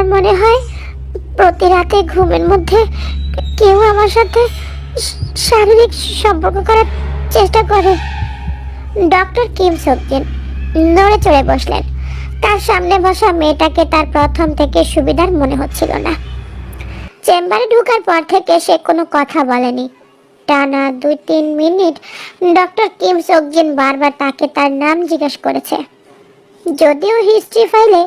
আমার মনে হয় প্রতি রাতে ঘুমের মধ্যে কেউ আমার সাথে শারীরিক সম্পর্ক করার চেষ্টা করে। ডক্টর কিম সবজিন নড়ে চড়ে বসলেন। তার সামনে বসা মেয়েটাকে তার প্রথম থেকে সুবিধার মনে হচ্ছিল না। চেম্বারে ঢোকার পর থেকে সে কোনো কথা বলেনি। টানা 2-3 মিনিট ডক্টর কিম সবজিন বারবার তাকে তার নাম জিজ্ঞেস করেছে। যদিও হিস্ট্রি ফাইলে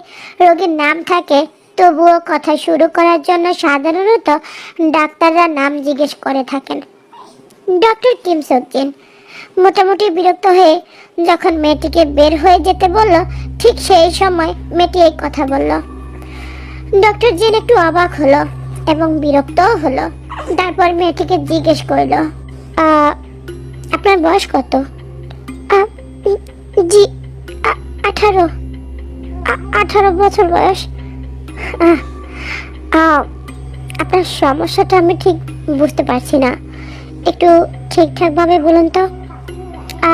রোগীর নাম থাকে, তবুও কথা শুরু করার জন্য সাধারণত ডাক্তাররা নাম জিজ্ঞেস করে থাকেন। ডক্টর কিম সবজিন মোটামুটি বিরক্ত হয়ে যখন মেয়েটিকে বের হয়ে যেতে বলল, ঠিক সেই সময় মেয়েটি এই কথা বলল। ডক্টর জিন একটু অবাক হলো এবং বিরক্তও হলো। তারপর মেয়েটিকে জিজ্ঞেস করলো, আপনার বয়স কত? জি 18 বছর বয়স। আপনার সমস্যাটা আমি ঠিক বুঝতে পারছি না, একটু ঠিকঠাকভাবে বলুন তো,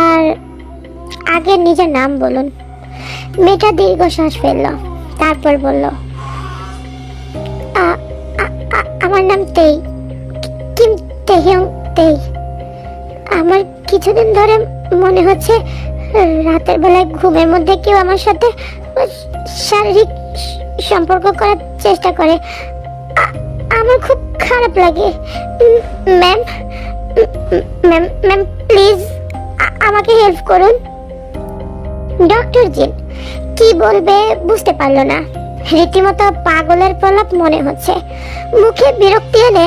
আর আগে নিজের নাম বলুন। মেয়েটা দীর্ঘশ্বাস ফেলল, তারপর বলল, আমার নাম তেই, কিম তেহিয়ং তেই। আমার কিছুদিন ধরে মনে হচ্ছে রাতের বেলায় ঘুমের মধ্যে কেউ আমার সাথে শারীরিক সম্পর্ক করার চেষ্টা করে। আমার খুব খারাপ লাগে। ম্যাম ম্যাম ম্যাম প্লিজ আমাকে হেল্প করুন। ডক্টর জিন কি বলবে বুঝতে পারলো না। রীতিমতো পাগলের প্রলাপ মনে হচ্ছে। মুখে বিরক্তি এনে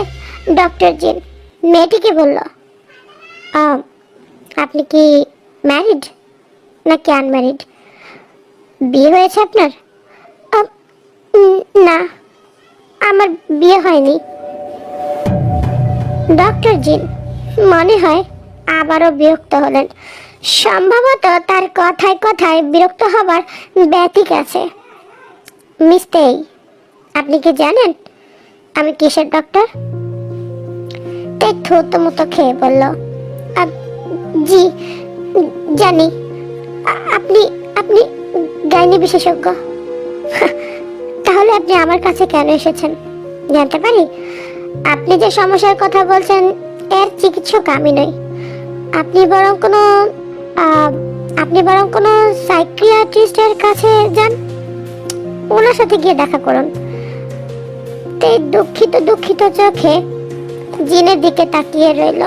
ডক্টর জিন মেয়েটিকে বলল, আপনি কি ম্যারিড নাকি আনম্যারিড? বিয়ে হয়েছে আপনার? না, আমার বিয়ে হয়নি। ডক্টর জিন মনে হয় আবারও বিরক্ত হলেন। সম্ভবত তার কথায় কথায় বিরক্ত হবার ব্যতিক আছে। মিস্টেই, আপনি কি জানেন আমি কিসের ডক্টর? তাই থুতো মুতো খেয়ে বলল, জি জানি। আপনি আপনি গাইনি বিশেষজ্ঞ। তাহলে আপনি আমার কাছে কেন এসেছেন জানতে পারি? আপনি যে সমস্যার কথা বলছেন এর চিকিৎসক আমি নই। আপনি বরং কোনো সাইকিয়াট্রিস্টের কাছে যান, ওনার সাথে গিয়ে দেখা করুন। তাই দুঃখিত চোখে জিনের দিকে তাকিয়ে রইল।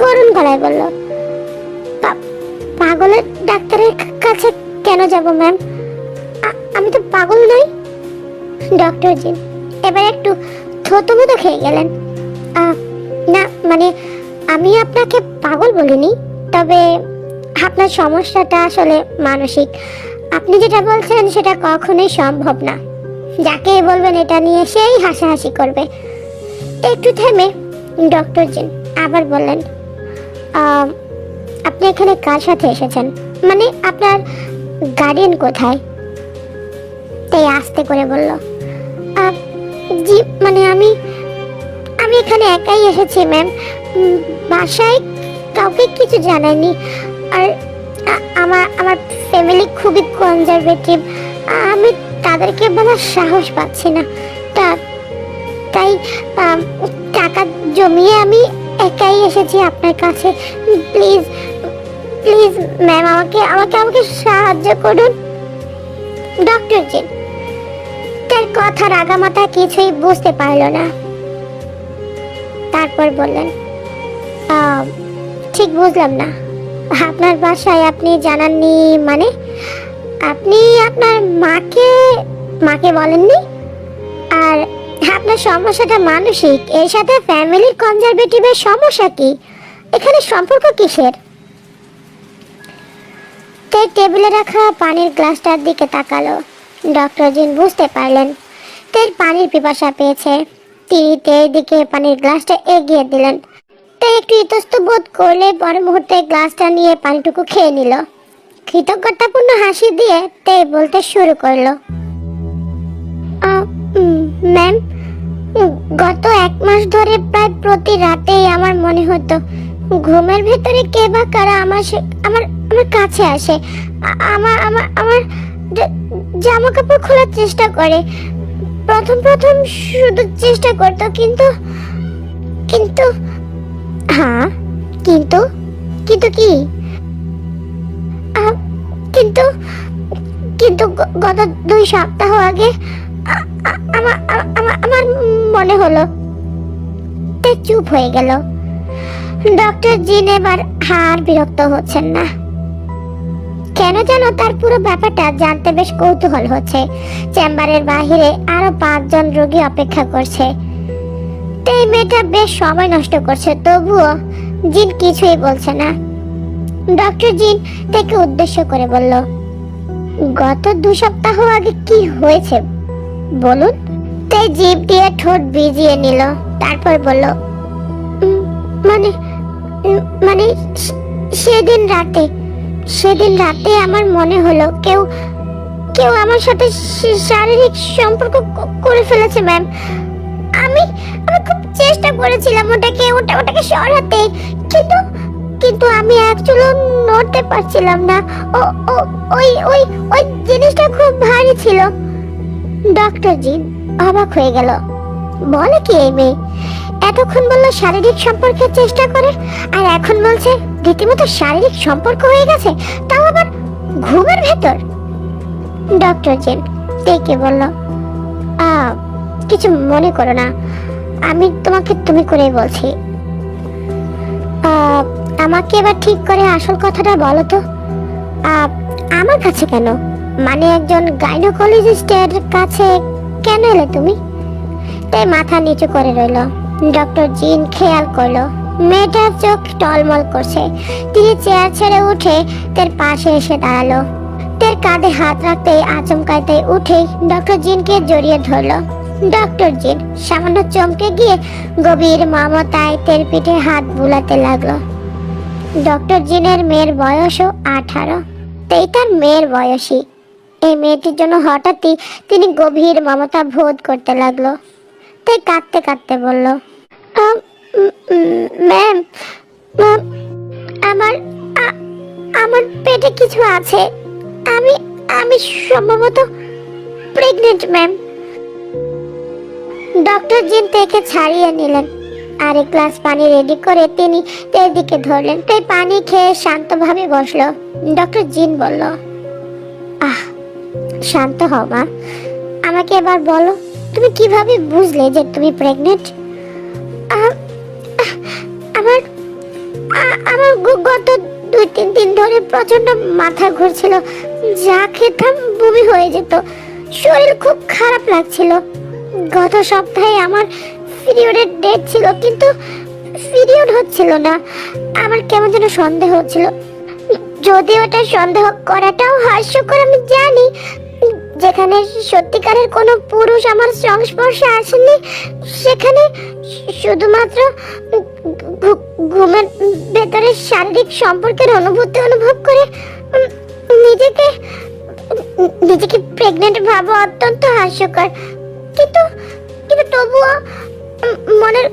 করুণ গলায় বলল, পাগলের ডাক্তারের কাছে কেন যাব ম্যাম? আমি তো পাগল নই। ডক্টর জিন এবার একটু থতমত খেয়ে গেলেন। না মানে আমি আপনাকে পাগল বলিনি, তবে আপনার সমস্যাটা আসলে মানসিক। আপনি যেটা বলছেন সেটা কখনোই সম্ভব না। যাকে বলবেন এটা নিয়ে সেই হাসাহাসি করবে। একটু থেমে ডক্টর জিন আবার বললেন, আপনি এখানে কার সাথে এসেছেন? মানে আপনার গার্ডিয়ান কোথায়? তাই আস্তে করে বলল, জি মানে আমি এখানে একাই এসেছি ম্যাম। বাসায় কাউকে কিছু জানাইনি। আর আমার ফ্যামিলি খুবই কনজারভেটিভ। আমি তাদেরকে বলার সাহস পাচ্ছি না। তাই টাকা জমিয়ে আমি একাই এসেছি আপনার কাছে। প্লিজ প্লিজ ম্যাম আমাকে সাহায্য করুন। ডক্টর জিন তার কথার আগামাথা কিছুই বুঝতে পারল না। তারপর বললেন, ঠিক বুঝলাম না। আপনার বাসায় আপনি জানাননি মানে? আপনি আপনার মাকে বলেননি? আর আপনার সমস্যাটা মানসিক, এর সাথে ফ্যামিলির কনজারভেটিভের সমস্যা কি? এখানে সম্পর্ক কিসের? তাই টেবিলে রাখা পানির গ্লাসটার দিকে তাকালো। ডক্টর জিন বুঝতে পারলেন তের পানির পিপাসা পেয়েছে। তিনি তের দিকে পানির গ্লাসটা এগিয়ে দিলেন। তাই একটু ইতস্ত বোধ করলে পর মুহূর্তে গ্লাসটা নিয়ে পানিটুকু খেয়ে নিল। কৃতজ্ঞতাপূর্ণ হাসি দিয়ে তে বলতে শুরু করলো, ম্যাম গত 1 মাস ধরে প্রায় প্রতি রাতেই আমার মনে হতো ঘুমের ভেতরে কে বা কারা আমার কাছে আসে, আমার জামা কাপড় খোলার চেষ্টা করে, প্রথম প্রথম শুধু চেষ্টা করতো, কিন্তু কিন্তু হ্যাঁ, কিন্তু কিন্তু কি? আহ, কিন্তু কিন্তু গত 2 সপ্তাহ আগে আমার মনে হলো। তে চুপ হয়ে গেল। ডক্টর জিন এবার আর বিরক্ত হচ্ছেন না। কেন যেন তার পুরো ব্যাপারটা জানতে বেশ কৌতূহল হচ্ছে। চেম্বারের বাহিরে আরো 5 জন রোগী অপেক্ষা করছে। এই মেয়েটা বেশ সময় নষ্ট করছে, তবুও জিন কিছুই বলছে না। ডক্টর জিন তাকে উদ্দেশ্য করে বলল, গত 2 সপ্তাহ আগে কি হয়েছে বলুন? তাই জিভ দিয়ে ঠোঁট ভিজিয়ে নিল, তারপর বলল, মানে মানে সেদিন রাতে আমার মনে হলো কেউ কেউ আমার সাথে শারীরিক সম্পর্ক করে ফেলেছে ম্যাম। আমি আমি খুব চেষ্টা করেছিলাম ওটাকে সরাতে, কিন্তু কিন্তু আমি অ্যাকচুয়ালি নড়তে পারছিলাম না। ও ও ওই ওই ওই জিনিসটা খুব ভারী ছিল। ডক্টর জিন অবাক হয়ে গেল। বলে কি এই মেয়ে? এতক্ষণ বললো শারীরিক সম্পর্কের চেষ্টা করে, আর এখন বলছে রীতিমতো শারীরিক সম্পর্ক হয়ে গেছে, তাও আবার ঘুমের ভেতর। ডক্টর জিন ডেকে বলল, কিছু মনে করো না, আমি তোমাকে তুমি করেই বলছি। আমাকে এবার ঠিক করে আসল কথাটা বলো তো। আমার কাছে কেন? মানে একজন গাইনোকোলজিস্টের কাছে কেন এলে তুমি? তাই মাথা নিচু করে রইল। ডক্টর জিন খেয়াল করলো মেয়েটার চোখ টলমল করছে। তিনি চেয়ার ছেড়ে উঠে তার পাশে এসে দাঁড়ালো। তার কাঁধে হাত রাখতেই আচমকাইতে উঠেই ডক্টর জিনকে জড়িয়ে ধরলো। ডক্টর জিন সামান্য চমকে গিয়ে গভীর মমতায় তার পিঠে হাত বুলাতে লাগলো। ডক্টর জিনের মেয়ের বয়সও 18। তাই তার মেয়ের বয়সী। এই মেয়েটির জন্য হঠাৎই তিনি গভীর মমতা বোধ করতে লাগলো। তাই কাঁদতে কাঁদতে বলল, ম্যাম, আমার আমার পেটে কিছু আছে। আমি আমি সম্ভবত প্রেগনেন্ট ম্যাম। ডক্টর জিন তাকে ছাড়িয়ে নিলেন। আর এক গ্লাস পানি রেডি করে তিনি তার দিকে ধরলেন। তাই পানি খেয়ে শান্তভাবে বসলো। ডক্টর জিন বলল, শান্ত হও মা, আমাকে এবার বলো তুমি কিভাবে বুঝলে যে তুমি প্রেগনেন্ট? আমার আমার গত 2-3 দিন ধরে প্রচন্ড মাথা ঘুরছিল, যা খেতাম বমি হয়ে যেত, শরীর খুব খারাপ লাগছিল। গত সপ্তাহে আমার পিরিয়ডের ডেট ছিল, কিন্তু পিরিয়ড হচ্ছিল না। আমার কেমন যেন সন্দেহ হচ্ছিল। যদি ওটা সন্দেহ করাটাও হাস্যকর আমি জানি, যেখানে সত্যিকারের কোনো পুরুষ আমার সংস্পর্শে আসেনি, সেখানে শুধুমাত্র ঘুমের ভেতরে শারীরিক সম্পর্কের অনুভূতি অনুভব করে নিজেকে নিজেকে প্রেগনেন্ট ভাবা অত্যন্ত হাস্যকর। কিন্তু কিন্তু তবুও মনের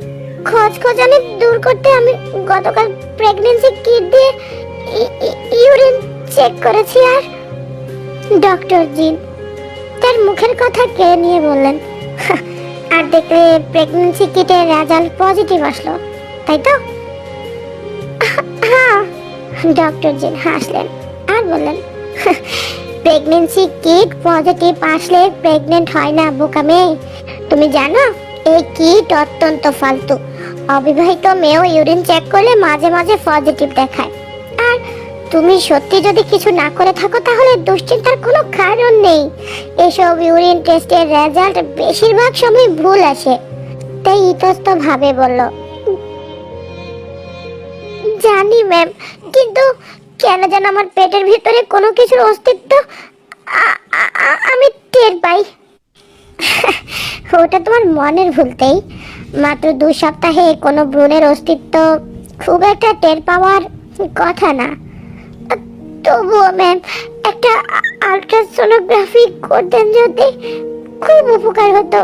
খোঁজানি দূর করতে আমি গতকাল প্রেগন্যান্সি কিট দিয়ে ইউরিন চেক করেছি। আর ডক্টর জিন তার মুখের কথা কেড়ে নিয়ে বললেন, আর দেখলে প্রেগন্যান্সি কিটের রেজাল্ট পজিটিভ আসলো, তাই তো? হ্যাঁ। ডক্টর জিন হাসলেন আর বললেন, প্রেগন্যান্সি কিট পজিটিভ আসলে প্রেগনেন্ট হয় না বোকা মেয়ে। তুমি জানো এই কিট অত্যন্ত ফালতু। অবিবাহিত মেয়েও ইউরিন চেক করলে মাঝে মাঝে পজিটিভ দেখায়। আর তুমি সত্যি যদি কিছু না করে থাকো তাহলে দুশ্চিন্তার কোনো কারণ নেই। এসব ইউরিন টেস্টের রেজাল্ট বেশিরভাগ সময় ভুল আসে। তাই ইতস্ত ভাবে বলল, জানি ম্যাম, কিন্তু কেন যেন আমার পেটের ভিতরে কোনো কিছুর অস্তিত্ব আমি টের পাই। ওটা তোমার মনের ভুলতেই। মাত্র 2 সপ্তাহে কোনো ভ্রূণের অস্তিত্ব খুব একটা টের পাওয়ার কথা না। তবুও ম্যাম, একটা আল্ট্রাসোনোগ্রাফি করতেন যদি খুব উপকার হতো।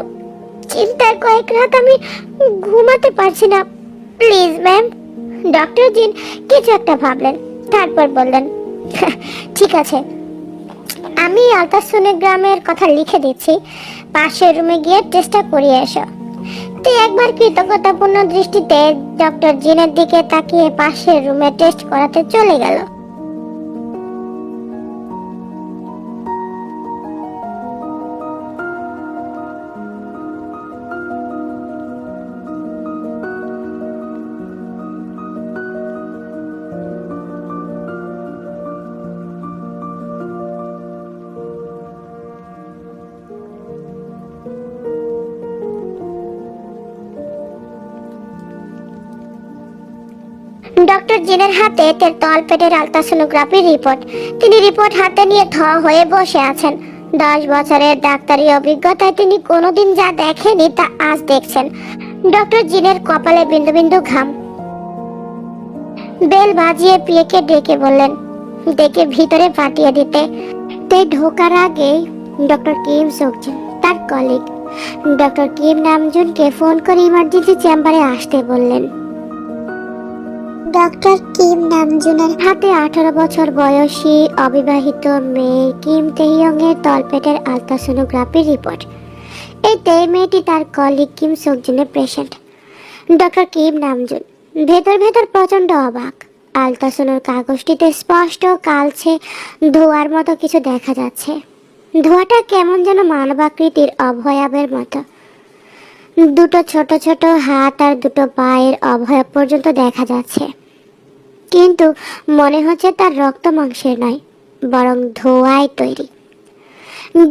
চিন্তায় কয়েক রাত আমি ঘুমাতে পারছি না, প্লিজ ম্যাম। ডক্টর জিন কিছু একটা ভাবলেন, তারপর বললেন, ঠিক আছে, আমি আল্ট্রাসোনোগ্রামের কথা লিখে দিচ্ছি। পাশের রুমে গিয়ে টেস্টটা করিয়ে এসো। তুই একবার কৃতজ্ঞতাপূর্ণ দৃষ্টিতে ডক্টর জিনের দিকে তাকিয়ে পাশের রুমে টেস্ট করাতে চলে গেল। ডক্টর জিনের হাতে তার তলপেটের আলট্রাসোনোগ্রাফির রিপোর্ট। তিনি রিপোর্ট হাতে নিয়ে থ হয়ে বসে আছেন। 10 বছরের ডাক্তারি অভিজ্ঞতায় তিনি কোনোদিন যা দেখেনি তা আজ দেখছেন। ডক্টর জিনের কপালে বিন্দু বিন্দু ঘাম। বেল বাজিয়ে পিয়েকে ডেকে বললেন ডেকে ভিতরে পাঠিয়ে দিতে। তাই ঢোকার আগেই ডক্টর কিম সোকজিন তার কলিগ ডক্টর কিম নামজুনকে ফোন করে ইমার্জেন্সি চেম্বারে আসতে বললেন। ডক্টর কিম নামজুনের হাতে 18 বছর বয়সী অবিবাহিত মেয়ে কিম তেইয়ং এর তলপেটের আলট্রাসোনোগ্রাফির রিপোর্ট। এই মেয়েটি তার কলিগ কিম সোকজিনের পেশেন্ট। ডক্টর কিম নামজুন ভেতর ভেতর প্রচন্ড অবাক। আলট্রাসোনোর কাগজটিতে স্পষ্ট কালছে ধোঁয়ার মতো কিছু দেখা যাচ্ছে। ধোঁয়াটা কেমন যেন মানবাকৃতির অবয়বের মতো। দুটো ছোট ছোট হাত আর দুটো পায়ের অবয়ব পর্যন্ত দেখা যাচ্ছে, কিন্তু মনে হচ্ছে তার রক্ত মাংসের নয়, বরং ধোঁয়ায় তৈরি।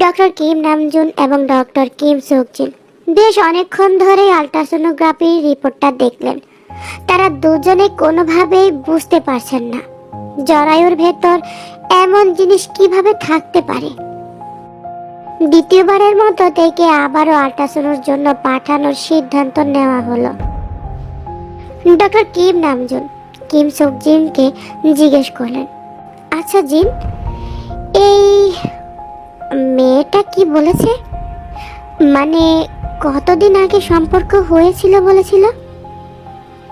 ডক্টর কিম নামজুন এবং ডক্টর কিম সোকজিন বেশ অনেকক্ষণ ধরে আলট্রাসোনোগ্রাফির রিপোর্টটা দেখলেন। তারা দুজনে কোনোভাবেই বুঝতে পারছেন না জরায়ুর ভেতর এমন জিনিস কিভাবে থাকতে পারে। দ্বিতীয়বারের মতো থেকে আবারও আলট্রাসোনোর জন্য পাঠানোর সিদ্ধান্ত নেওয়া হলো। ডক্টর কিম নামজুন কিম সোকজিনকে জিজ্ঞেস করলেন, আচ্ছা জিন, এই মেয়েটা কি বলেছে? মানে কতদিন আগে সম্পর্ক হয়েছিল বলেছিল?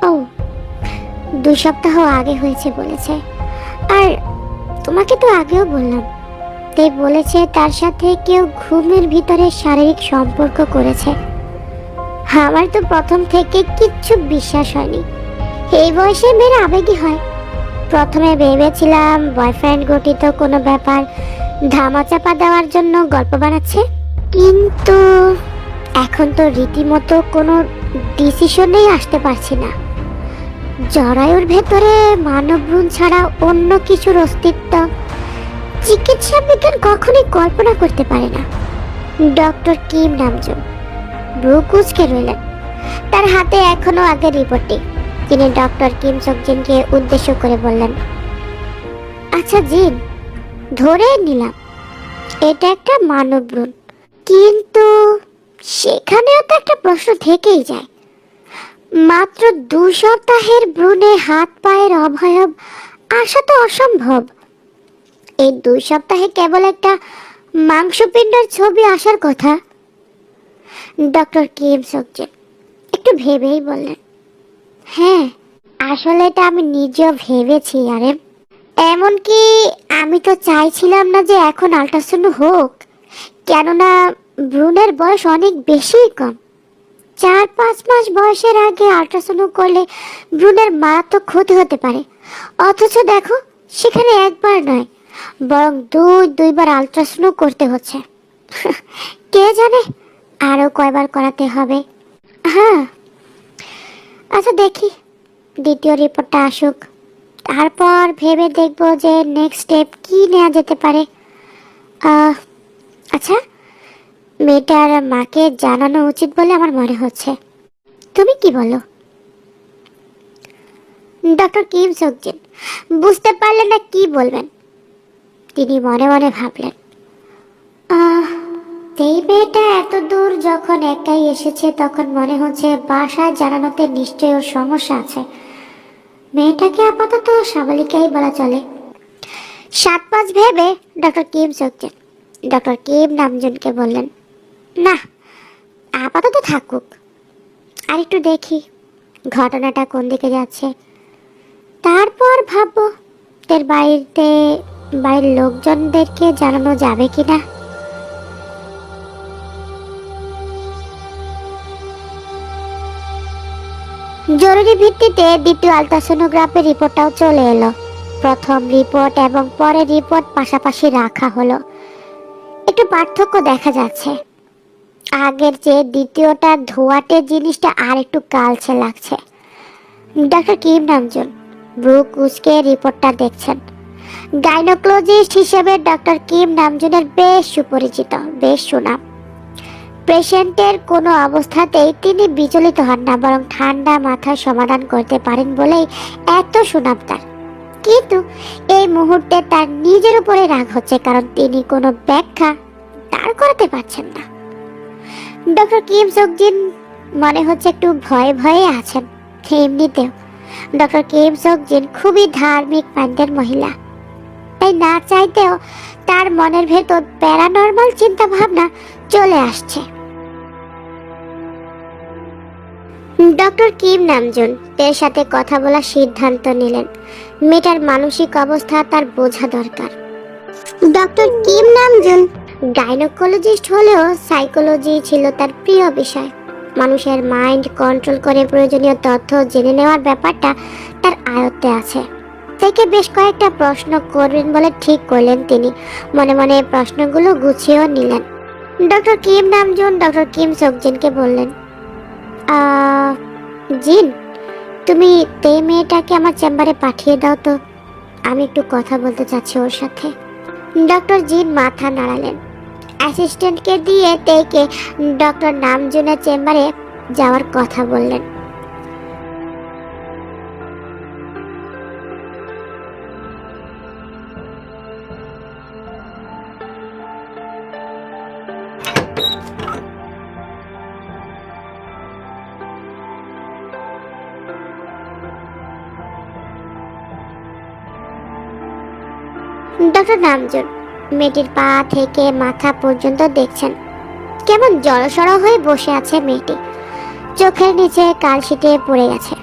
ও, 2 সপ্তাহ আগে হয়েছে বলেছে। আর তোমাকে তো আগেও বললাম, তাই বলেছে তার সাথে কেউ ঘুমের ভিতরে শারীরিক সম্পর্ক করেছে। আমার তো প্রথম থেকে কিচ্ছু বিশ্বাস হয়নি। এই বয়সে মেয়েরা আবেগী হয়। প্রথমে ভেবেছিলাম বয়ফ্রেন্ড গঠিত কোনো ব্যাপার ধামাচাপা দেওয়ার জন্য গল্প বানাচ্ছে, কিন্তু এখন তো রীতিমতো কোনো ডিসিশনেই আসতে পারছি না। জরায়ুর ভেতরে মানব ভ্রূণ ছাড়া অন্য কিছুর অস্তিত্ব চিকিৎসা বিজ্ঞান কখনোই কল্পনা করতে পারে না। ডক্টর কিম নামজুন ভ্রু কুঁচকে রইলেন। তার হাতে এখনো আগের রিপোর্টটি। তিনি ডক্টর কিম সোকজিনকে উদ্দেশ্য করে বললেন, আচ্ছা জিন, ধরে নিলাম এটা একটা মানব ভ্রূণ, কিন্তু সেখানেও তো একটা প্রশ্ন থেকেই যায়। মাত্র 2 সপ্তাহের ভ্রূণে হাত পায়ের অবয়ব আসা তো অসম্ভব। এই 2 সপ্তাহে কেবল একটা মাংসপিণ্ডের ছবি আসার কথা। ডক্টর কিম সোকজিন একটু ভেবেই বললেন, হ্যাঁ, আসলে এটা আমি নিজেও ভেবেছি। আরে এমনকি আমি তো চাইছিলাম না যে এখন আল্ট্রাসাউন্ড হোক, কেননা ভ্রূণের বয়স অনেক বেশি কম। 4-5 মাস বয়সের আগে আল্ট্রাসাউন্ড করলে ভ্রূণের মারাত্মক ক্ষতি হতে পারে। অথচ দেখো, সেখানে একবার নয়, বরং 2বার আল্ট্রাসাউন্ড করতে হচ্ছে। কে জানে আরো কয়বার করাতে হবে। হ্যাঁ, আচ্ছা দেখি দ্বিতীয় রিপোর্টটা আসুক, তারপর ভেবে দেখবো যে নেক্সট স্টেপ কি নেওয়া যেতে পারে। আচ্ছা, মেয়েটার মাকে জানানো উচিত বলে আমার মনে হচ্ছে। তুমি কি বলো? ডক্টর কিম সোকজিন বুঝতে পারলেন না কি বলবেন। তিনি মনে মনে ভাবলেন, এই মেয়েটা এত দূর যখন একাই এসেছে, তখন মনে হচ্ছে বাসায় জানানোতে নিশ্চয়ই ওর সমস্যা আছে। মেয়েটাকে আপাতত সাবালিকাই বলা চলে। 7-5 ভেবে ডক্টর কিম সোকজিন ডক্টর কিম নামজুনকে বললেন, না, আপাতত থাকুক, আর একটু দেখি ঘটনাটা কোন দিকে যাচ্ছে, তারপর ভাববো এর বাড়ির লোকজনদেরকে জানানো যাবে কিনা। জরুরি ভিত্তিতে দ্বিতীয় আলট্রাসোনোগ্রাফের রিপোর্টটাও চলে এলো। প্রথম রিপোর্ট এবং পরের রিপোর্ট পাশাপাশি রাখা হলো। একটু পার্থক্য দেখা যাচ্ছে। আগের চেয়ে দ্বিতীয়টা ধোঁয়াটে জিনিসটা আর একটু কালচে লাগছে। ডক্টর কিম নামজুন ব্রু কুচকে রিপোর্টটা দেখছেন। গাইনোকোলজিস্ট হিসেবে ডক্টর কিম নামজুনের বেশ সুপরিচিত, বেশ সুনাম। পেশেন্টের কোনো অবস্থাতেই তিনি বিচলিত হন না, বরং ঠান্ডা মাথায় সমাধান করতে পারেন বলেই এত সুনাম তার। কিন্তু এই মুহূর্তে তার নিজের উপরে রাগ হচ্ছে, কারণ তিনি কোনো ব্যাখ্যা দাঁড় করাতে পারছেন না। ডক্টর কিম সোকজিন মনে হচ্ছে একটু ভয়ে ভয়ে আছেন। এমনিতেও ডক্টর কিম সোকজিন খুবই ধার্মিক মাইন্ডের মহিলা, তাই না চাইতেও তার মনের ভেতর প্যারানর্মাল চিন্তা ভাবনা চলে আসছে। ডক্টর কিম নামজুন এর সাথে কথা বলার সিদ্ধান্ত নিলেন। মেয়েটার মানসিক অবস্থা তার বোঝা দরকার। ডক্টর কিম নামজুন গাইনোকোলজিস্ট হলেও সাইকোলজি ছিল তার প্রিয় বিষয়। মানুষের মাইন্ড কন্ট্রোল করে প্রয়োজনীয় তথ্য জেনে নেওয়ার ব্যাপারটা তার আয়ত্তে আছে। থেকে বেশ কয়েকটা প্রশ্ন করবেন বলে ঠিক করলেন তিনি। মনে মনে প্রশ্নগুলো গুছিয়েও নিলেন। Doctor Kim Namjoon doctor Kim সোকজিনকে বললেন, জিন, তুমি এই মেয়েটাকে আমার চেম্বারে পাঠিয়ে দাও তো, আমি একটু কথা বলতে চাচ্ছি ওর সাথে। ডক্টর জিন মাথা নাড়ালেন। অ্যাসিস্ট্যান্টকে দিয়ে তেকে ডক্টর নামজুনের চেম্বারে যাওয়ার কথা বললেন। ডক্টর নামজুন মেয়েটির পা থেকে মাথা পর্যন্ত দেখছেন। কেমন জড়সড় হয়ে বসে আছে মেয়েটি। চোখের নিচে কালশিটে পড়ে গেছে।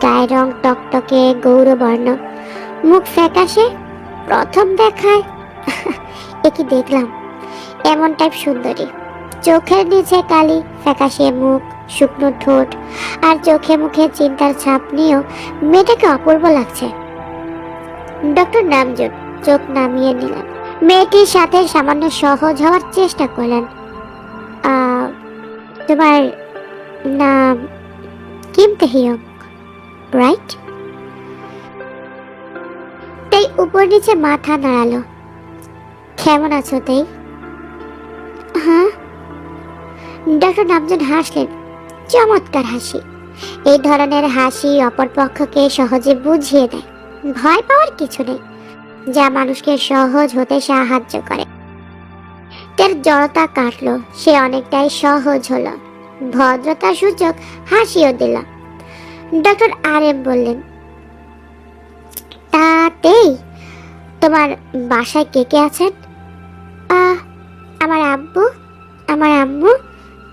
গায়ের রং টকটকে গৌরবর্ণ, মুখ ফ্যাকাশে। প্রথম দেখায় একই দেখলাম এমন টাইপ সুন্দরী। চোখের নিচে কালি, ফ্যাকাশে মুখ, শুকনো ঠোঁট আর চোখে মুখে চিন্তার ছাপ নিয়েও মেয়েটাকে অপূর্ব লাগছে। ডক্টর নামজুন চোখ নামিয়ে নিলেন। মেয়েটির সাথে সামান্য সহজ হওয়ার চেষ্টা করলেন। তোমার নাম কিম তাহিয়ং, রাইট? তাই উপর নিচে মাথা নাড়ালো। কেমন আছো তাই? হ্যাঁ। ডক্টর নামজুন হাসলেন, চমৎকার হাসি। এই ধরনের হাসি অপরপক্ষকে সহজে বুঝিয়ে দেয়। ভয় পাওয়ার কিছু নেই, যা মানুষকে সহজ হতে সাহায্য করে। তার জড়তা কাটলো, সে অনেকটাই সহজ হলো। ভদ্রতা সূচক হাসিও দিল। ডক্টর আর এম বললেন, তাতেই তোমার বাসায় কে কে আছেন? আমার আব্বু, আমার আম্মু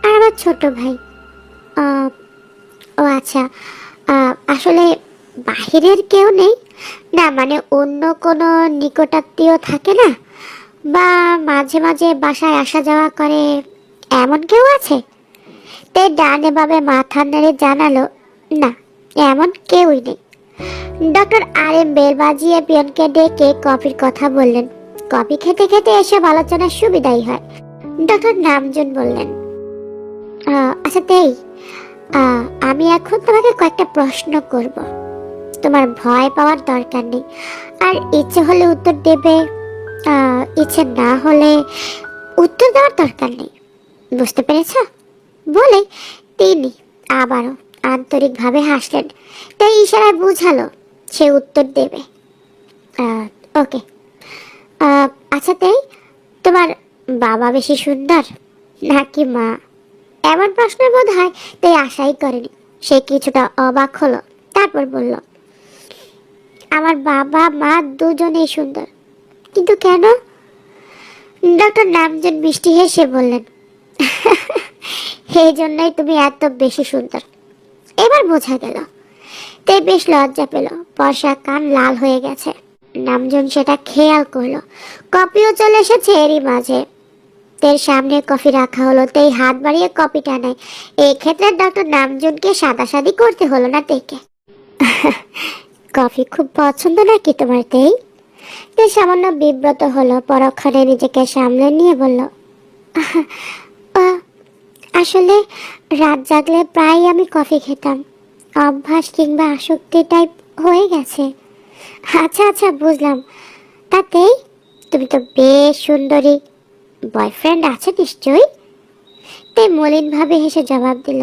আর আমার ছোট ভাই। ও আচ্ছা, আসলে বাহিরের কেউ নেই না, মানে অন্য কোনো নিকটাত্মীয় থাকে না, বা মাঝে মাঝে বাসায় আসা যাওয়া করে এমন কেউ আছে? তাই ডানে বামে মাথা নেড়ে জানালো, না, এমন কেউই নেই। ডক্টর আর এম বেল বাজিয়ে পিয়নকে ডেকে কফির কথা বললেন। কফি খেতে খেতে এসব আলোচনার সুবিধাই হয়। ডক্টর নামজুন বললেন, আচ্ছা তেই, আমি এখন তোমাকে কয়েকটা প্রশ্ন করব। তোমার ভয় পাওয়ার দরকার নেই, আর ইচ্ছে হলে উত্তর দেবে, ইচ্ছে না হলে উত্তর দেওয়ার দরকার নেই। বুঝতে পেরেছ? বলে তিনি আবারও আন্তরিকভাবে হাসলেন। তাই ইশারায় বুঝালো সে উত্তর দেবে। ওকে। আচ্ছা তাই, তোমার বাবা বেশি সুন্দর নাকি মা? এমন প্রশ্নের বোধ হয় তাই আশাই করেনি। সে কিছুটা অবাক হলো, তারপর বলল, আমার বাবা মা দুজনেই সুন্দর। কিন্তু কেন? ডক্টর নামজুন মিষ্টি হেসে বললেন, এই জন্যই তুমি এত বেশি সুন্দর। এবার বোঝা গেল। তাই বেশ লজ্জা পেল। বর্ষা কান লাল হয়ে গেছে। নামজুন সেটা খেয়াল করলো। কপিও চলে এসেছে এরই মাঝে। তের সামনে কফি রাখা হলো, তেই হাত বাড়িয়ে কপিটা নেয়। এই ক্ষেত্রে ডক্টর নামজুনকে সাদাসাদি করতে হলো না তেকে। কফি খুব পছন্দ নাকি তোমার তেই? তে সামান্য বিব্রত হলো, পরক্ষণে নিজেকে সামলে নিয়ে বলল, আসলে রাত জাগলে প্রায় আমি কফি খেতাম, অভ্যাস কিংবা আসক্তি টাইপ হয়ে গেছে। আচ্ছা আচ্ছা, বুঝলাম। তাতেই তুমি তো বেশ সুন্দরী, বয়ফ্রেন্ড আছে নিশ্চয়ই? তাই মলিনভাবে হেসে জবাব দিল,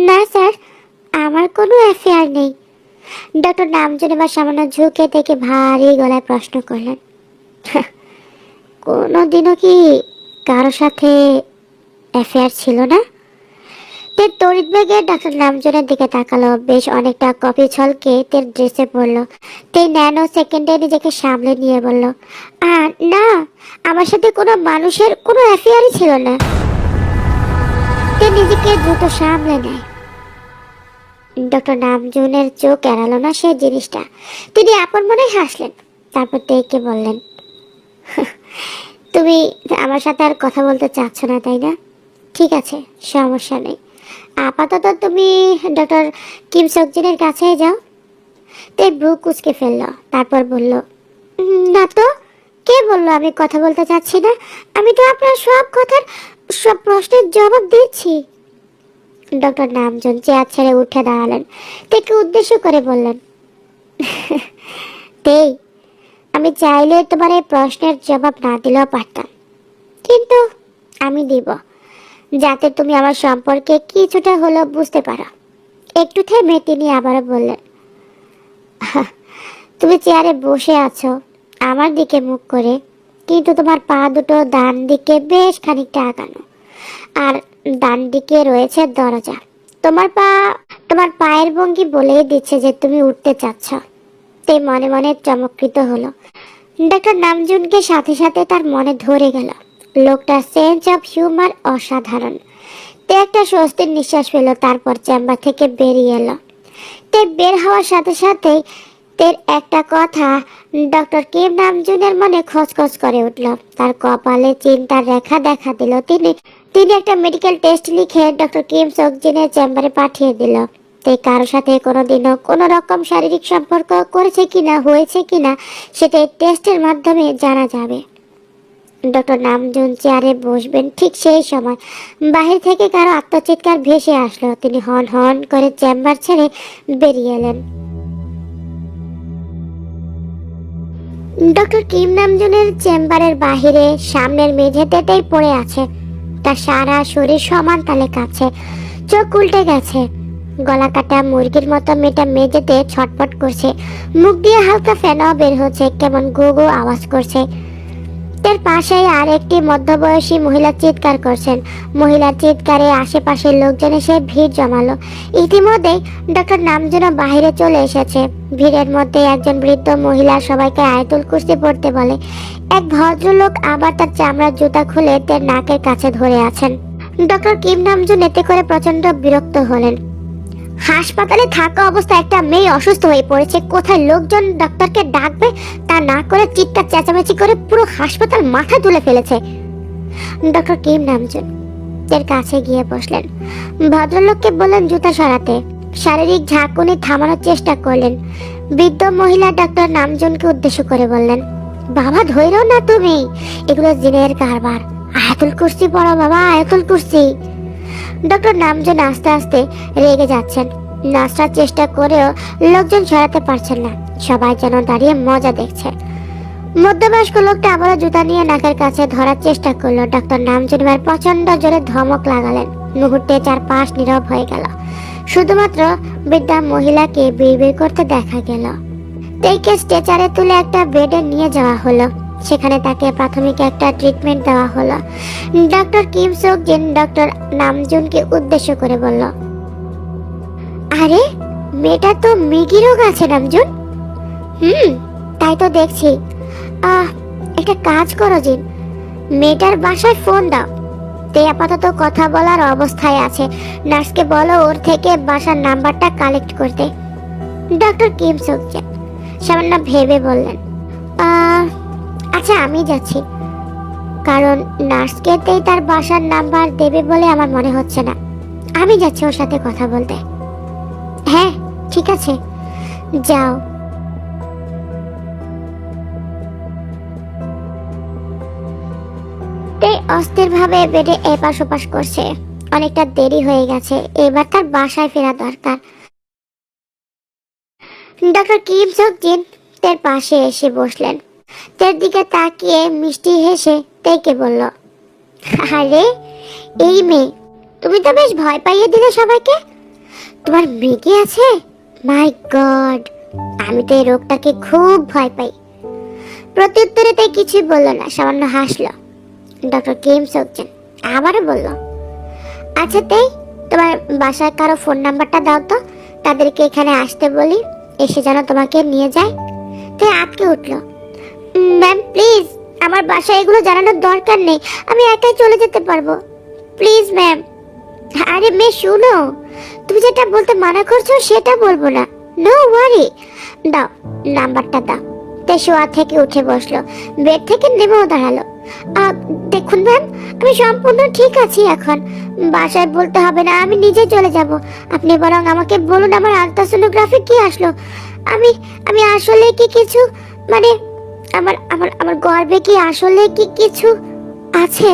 না স্যার, আমার কোনো অ্যাফেয়ার নেই। ডক্টর নামজন এবার সামান্য ঝুঁকে থেকে ভারী গলায় প্রশ্ন করলেন, কোনোদিনও কি কারো সাথে অ্যাফেয়ার ছিল না? তের তড়িৎ বেগে ডাক্তার নামজনের দিকে তাকালো, বেশ অনেকটা কফি ছলকে তের ড্রেসে পড়লো। তে ন্যানো সেকেন্ডে নিজেকে সামলে নিয়ে বলল, না, আমার সাথে কোনো মানুষের কোনো অ্যাফেয়ারই ছিল না। তে নিজেকে দ্রুত সামলে নেয়। ডক্টর নামজনের চোখ এড়ালো না সে জিনিসটা। তিনি আপন মনে হাসলেন, তারপর তেকে বললেন, তুমি আমার সাথে আর কথা বলতে চাচ্ছ না তাই না? ঠিক আছে, সমস্যা নেই। আপাতত তুমি ডক্টর কিম সকজিনের কাছে যাও। তে ব্রু কুচকে ফেলল, তারপর বলল, না তো, কে বললো আমি কথা বলতে চাচ্ছি না? আমি তো আপনার সব কথার, সব প্রশ্নের জবাব দিচ্ছি। ডক্টর নামজন চেয়ার ছেড়ে উঠে দাঁড়ালেন, তেকে উদ্দেশ্য করে বললেন, তেই, আমি চাইলে তোমার এই প্রশ্নের জবাব না দিলেও পারতাম, কিন্তু আমি দিব, যাতে তুমি আমার সম্পর্কে কিছুটা হলেও বুঝতে পারো। একটু থেমে তিনি আবারও বললেন, তুমি চেয়ারে বসে আছো আমার দিকে মুখ করে, কিন্তু তোমার পা দুটো ডান দিকে বেশ খানিকটা আগানো, আর ডান দিকে রয়েছে দরজা। তোমার পায়ের ভঙ্গি বলেই দিচ্ছে যে তুমি উঠতে চাচ্ছ। তে মনে মনে চমৎকৃত হলো। ডাক্তার নামজুনকে সাথে সাথে তার মনে ধরে গেল, লোকটার সেন্স অফ হিউমার অসাধারণ। তে একটা স্বস্তির নিঃশ্বাস ফেল, তারপর চেম্বার থেকে বেরিয়ে এলো। তে বের হওয়ার সাথে সাথেই তের একটা কথা ডক্টর কিম নামজুনের মনে খচখচ করে উঠল। তার কপালে চিন্তার রেখা দেখা দিল। তিনি একটা মেডিকেল টেস্ট লিখে ডক্টর কিম সকজিনের চেম্বারে পাঠিয়ে দিল। তে কারো সাথে কোনোদিনও কোনো রকম শারীরিক সম্পর্ক করেছে কিনা, হয়েছে কিনা, সেটা টেস্টের মাধ্যমে জানা যাবে। ডক্টর নামজুন চেয়ারে বসবেন, ঠিক সেই সময় বাহির থেকে কারো আত্মচিৎকার ভেসে আসলো। তিনি হন হন করে চেম্বার ছেড়ে বেরিয়ে এলেন। ডক্টর কিম নামজুনের চেম্বারের বাহিরে সামনের মেঝেতেই পড়ে আছে। তার সারা শরীর সমান তালে কাঁপছে, চোখ উল্টে গেছে, গলা কাটা মুরগির মতো মেয়েটা মেঝেতে ছটফট করছে, মুখ দিয়ে হালকা ফেনাও বের হচ্ছে, কেমন গো গো আওয়াজ করছে। তার পাশেই আর একটি মধ্যবয়সী মহিলা চিৎকার করছেন। মহিলার চিৎকারে আশেপাশের লোকজন এসে ভিড় জমালো। ইতিমধ্যেই ডক্টর নামজুন বাইরে চলে এসেছে। ভিড়ের মধ্যে একজন বৃদ্ধ মহিলা সবাইকে আয়াতুল কুরসি পড়তে বলে। এক ভদ্রলোক আবার তার চামড়ার জুতা খুলে তার নাকের কাছে ধরে আছেন। ডক্টর কিম নামজুন এতে করে প্রচন্ড বিরক্ত হলেন। হাসপাতালে থাকা অবস্থায় একটা মেয়ে অসুস্থ হয়ে পড়েছে, কোথায় লোকজন ডাক্তারকে ডাকবে তা না করে চিৎকার চেঁচামেচি করে পুরো হাসপাতাল মাথা তুলে ফেলেছে। ডক্টর কিম নামজুন এর কাছে গিয়ে বসলেন। ভদ্রলোককে বললেন জুতা সরাতে। শারীরিক ঝাঁকুনি থামানোর চেষ্টা করলেন। বৃদ্ধ মহিলা ডক্টর নামজুনকে উদ্দেশ্য করে বললেন, বাবা ধৈর্য না তুমি, এগুলো জিনের কারবার, আয়াতুল কুরসি পড়ো বাবা, আয়াতুল কুরসি। ডক্টর নামজন আস্তে আস্তে রেগে যাচ্ছেন। নাচার চেষ্টা করেও লোকজন সরাতে পারছেন না, সবাই যেন দাঁড়িয়ে মজা দেখছে। মধ্যবয়স্ক লোকটা আবারও জুতা নিয়ে নাকের কাছে ধরার চেষ্টা করলো। ডক্টর নামজন এবার প্রচন্ড জোরে ধমক লাগালেন। মুহূর্তে চারপাশ নীরব হয়ে গেল, শুধুমাত্র বৃদ্ধা মহিলাকে বিড়বিড় করতে দেখা গেল। তেইকে স্ট্রেচারে তুলে একটা বেডে নিয়ে যাওয়া হলো। সেখানে তাকে প্রাথমিক একটা ট্রিটমেন্ট দেওয়া হলো। ডক্টর কিম সকজিন ডক্টর নামজুনকে উদ্দেশ্য করে বলল, আরে মেয়েটা তো মৃগী রোগ আছে নামজুন। তাই তো দেখছি। একটা কাজ করো জিন, মেয়েটার বাসায় ফোন দাও। তে আপাতত কথা বলার অবস্থায় আছে, নার্সকে বলো ওর থেকে বাসার নাম্বারটা কালেক্ট করতে। ডক্টর কিম সকজিন সামান্য ভেবে বললেন, আচ্ছা আমি যাচ্ছি। কারণ নার্সকে তার বাসার নাম্বার দেবে বলে আমার মনে হচ্ছে না। আমি যাচ্ছি ওর সাথে কথা বলতে। হ্যাঁ ঠিক আছে, যাও। অস্থির ভাবে বেডে এপাশ ওপাশ করছে। অনেকটা দেরি হয়ে গেছে, এবার তার বাসায় ফেরা দরকার। ডক্টর কিম সক জিন তার পাশে এসে বসলেন। তার দিকে তাকিয়ে মিষ্টি হেসে তেকে বলল, আরে এই মেয়ে, তুমি তো বেশ ভয় পাইয়ে দিলে সবাইকে। তোমার মেয়ে আছে? মাই গড, আমি তো এই রোগটাকে খুব ভয় পাই। প্রত্যুত্তরে তাই কিছুই বলল না, সামান্য হাসলো। ডক্টর কিম সক জিন আবারও বলল, আচ্ছা তোমার বাসায় কারো ফোন নাম্বারটা দাও তো, তাদেরকে এখানে আসতে বলি, এসে যেন তোমাকে নিয়ে যায়। আটকে উঠল। ম্যাম প্লিজ, আমার বাসায় এগুলো জানানোর দরকার নেই, আমি একাই চলে যেতে পারবো, প্লিজ ম্যাম। আরে মেয়ে শুনো, তুমি যেটা বলতে মানা করছো সেটা বলবো না, নো ওয়ারি। দাও নাম্বারটা দাও। শোয়া থেকে উঠে বসলো, বেড থেকে নেমেও দাঁড়ালো। দেখুন ম্যাম, আমি সম্পূর্ণ ঠিক আছি এখন, বাসায় বলতে হবে না, আমি নিজে চলে যাব। আপনি বরং আমাকে বলুন আমার আলট্রাসোনোগ্রাফি কি আসলো। আমি আমি আসলে কি কিছু, মানে আমার আমার আমার গর্ভে কি আসলে কি কিছু আছে?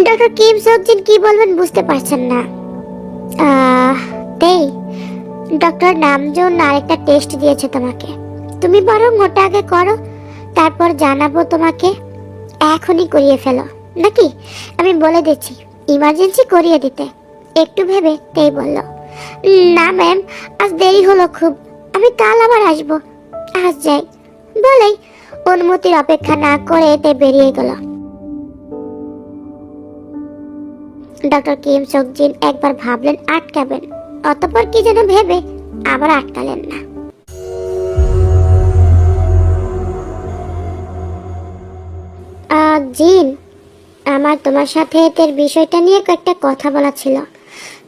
ডক্টর কিম সক জিন কি বলবেন বুঝতে পারছেন না। ডক্টর নামজুন আরেকটা টেস্ট দিয়েছে তোমাকে, তুমি বরং ওটা আগে করো, তারপর জানাবো তোমাকে। এখনই করিয়ে ফেলো নাকি? আমি বলে দিচ্ছি ইমার্জেন্সি করিয়ে দিতে। একটু ভেবে বলল, না ম্যাম, আজ দেরি হলো খুব, আমি কাল আবার আসবো, আজ যাই। বলেই অনুমতির অপেক্ষা না করে বেরিয়ে গেল। ডক্টর কিম সক জিন একবার ভাবলেন আটকাবেন, অতঃপর কি যেন ভেবে আবার আটকালেন না। জিন, আমার তোমার সাথে এর বিষয়টা নিয়ে কয়েকটা কথা বলা ছিল।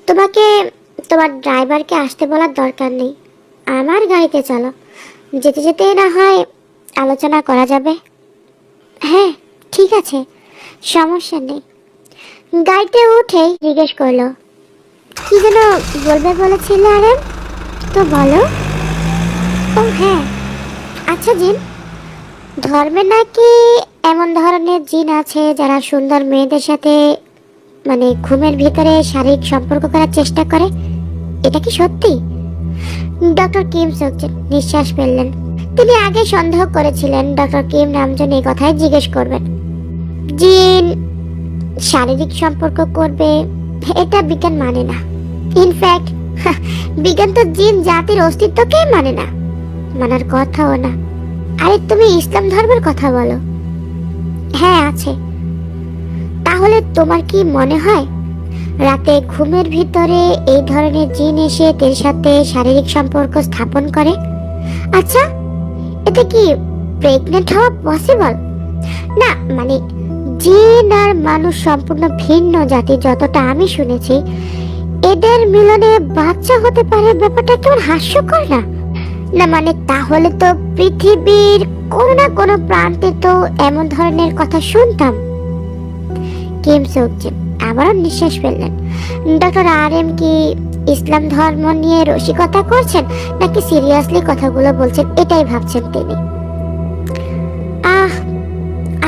তোমাকে তোমার ড্রাইভারকে আসতে বলার দরকার নেই, আমার গাড়িতে চলো, যেতে যেতে না হয় আলোচনা করা যাবে। হ্যাঁ ঠিক আছে, সমস্যা নেই। গাড়িতে উঠেই জিজ্ঞেস করলো, কি যেন বলবে বলেছিলে আরেম, তো বলো। ও হ্যাঁ, আচ্ছা জিন, ধর্মে নাকি এমন ধরনের জিন আছে যারা সুন্দর মেয়েদের সাথে মানে ঘুমের ভিতরে শারীরিক সম্পর্ক করার চেষ্টা করে, এটা কি সত্যি? ডক্টর কিম সক জিন নিঃশ্বাস ফেললেন। তিনি আগে সন্দেহ করেছিলেন ডক্টর কিম নামজন এই কথাই জিজ্ঞেস করবেন। জিন শারীরিক সম্পর্ক করবে এটা বিজ্ঞান মানে না। ইনফ্যাক্ট বিজ্ঞান তো জিন জাতির অস্তিত্বকেই মানে না, মানার কথাও না। আরে তুমি ইসলাম ধর্মের কথা বলো। হ্যাঁ আছে। তাহলে তোমার কি মনে হয় রাতে ঘুমের ভিতরে এই ধরনের জিন এসে এর সাথে শারীরিক সম্পর্ক স্থাপন করে? আচ্ছা, এটা কি প্রেগনেন্ট হওয়া পসিবল? না মানে জিন আর মানুষ সম্পূর্ণ ভিন্ন জাতি, যতটা আমি শুনেছি এদের মিলনে বাচ্চা হতে পারে, ব্যাপারটা কেমন হাস্যকর না? না মানে তাহলে তো পৃথিবীর কোনো না কোনো প্রান্তে তো এমন ধরনের কথা শুনতাম। কিম সক জিন আবারও নিঃশ্বাস ফেললেন। ডক্টর আরএম কি ইসলাম ধর্ম নিয়ে রসিকতা করছেন নাকি সিরিয়াসলি কথাগুলো বলছেন এটাই ভাবছেন তিনি।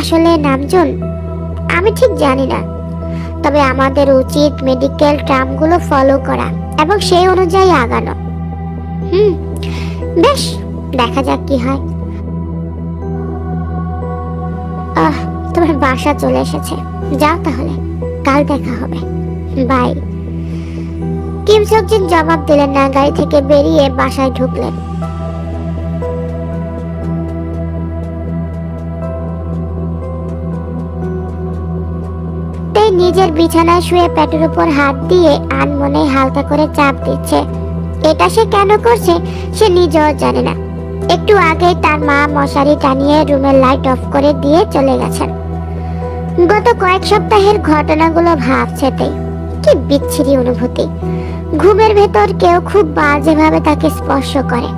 আসলে নামজন আমি ঠিক জানি না, তবে আমাদের উচিত মেডিকেল টার্মগুলো ফলো করা এবং সেই অনুযায়ী আগানো। বেশ, দেখা যাক কি হয়। তোমার বাসা চলে এসেছে, যাও তাহলে, কাল দেখা হবে, বাই। কিম সক জিন জবাব দিলেন না, গাড়ি থেকে বেরিয়ে বাসায় ঢুকলেন। নিজের বিছানায় শুয়ে পেটের উপর হাত দিয়ে আনমনে হালকা করে চাপ দিচ্ছে। এটা সে কেন করছে সে নিজেও জানে না। একটু আগে তার মা মশারি টানিয়ে রুমের লাইট অফ করে দিয়ে চলে গেছেন। গত কয়েক সপ্তাহের ঘটনাগুলো ভাবছে কি বিচ্ছিরি অনুভূতি। ঘুমের ভেতর কেউ খুব বাজেভাবে তাকে স্পর্শ করে,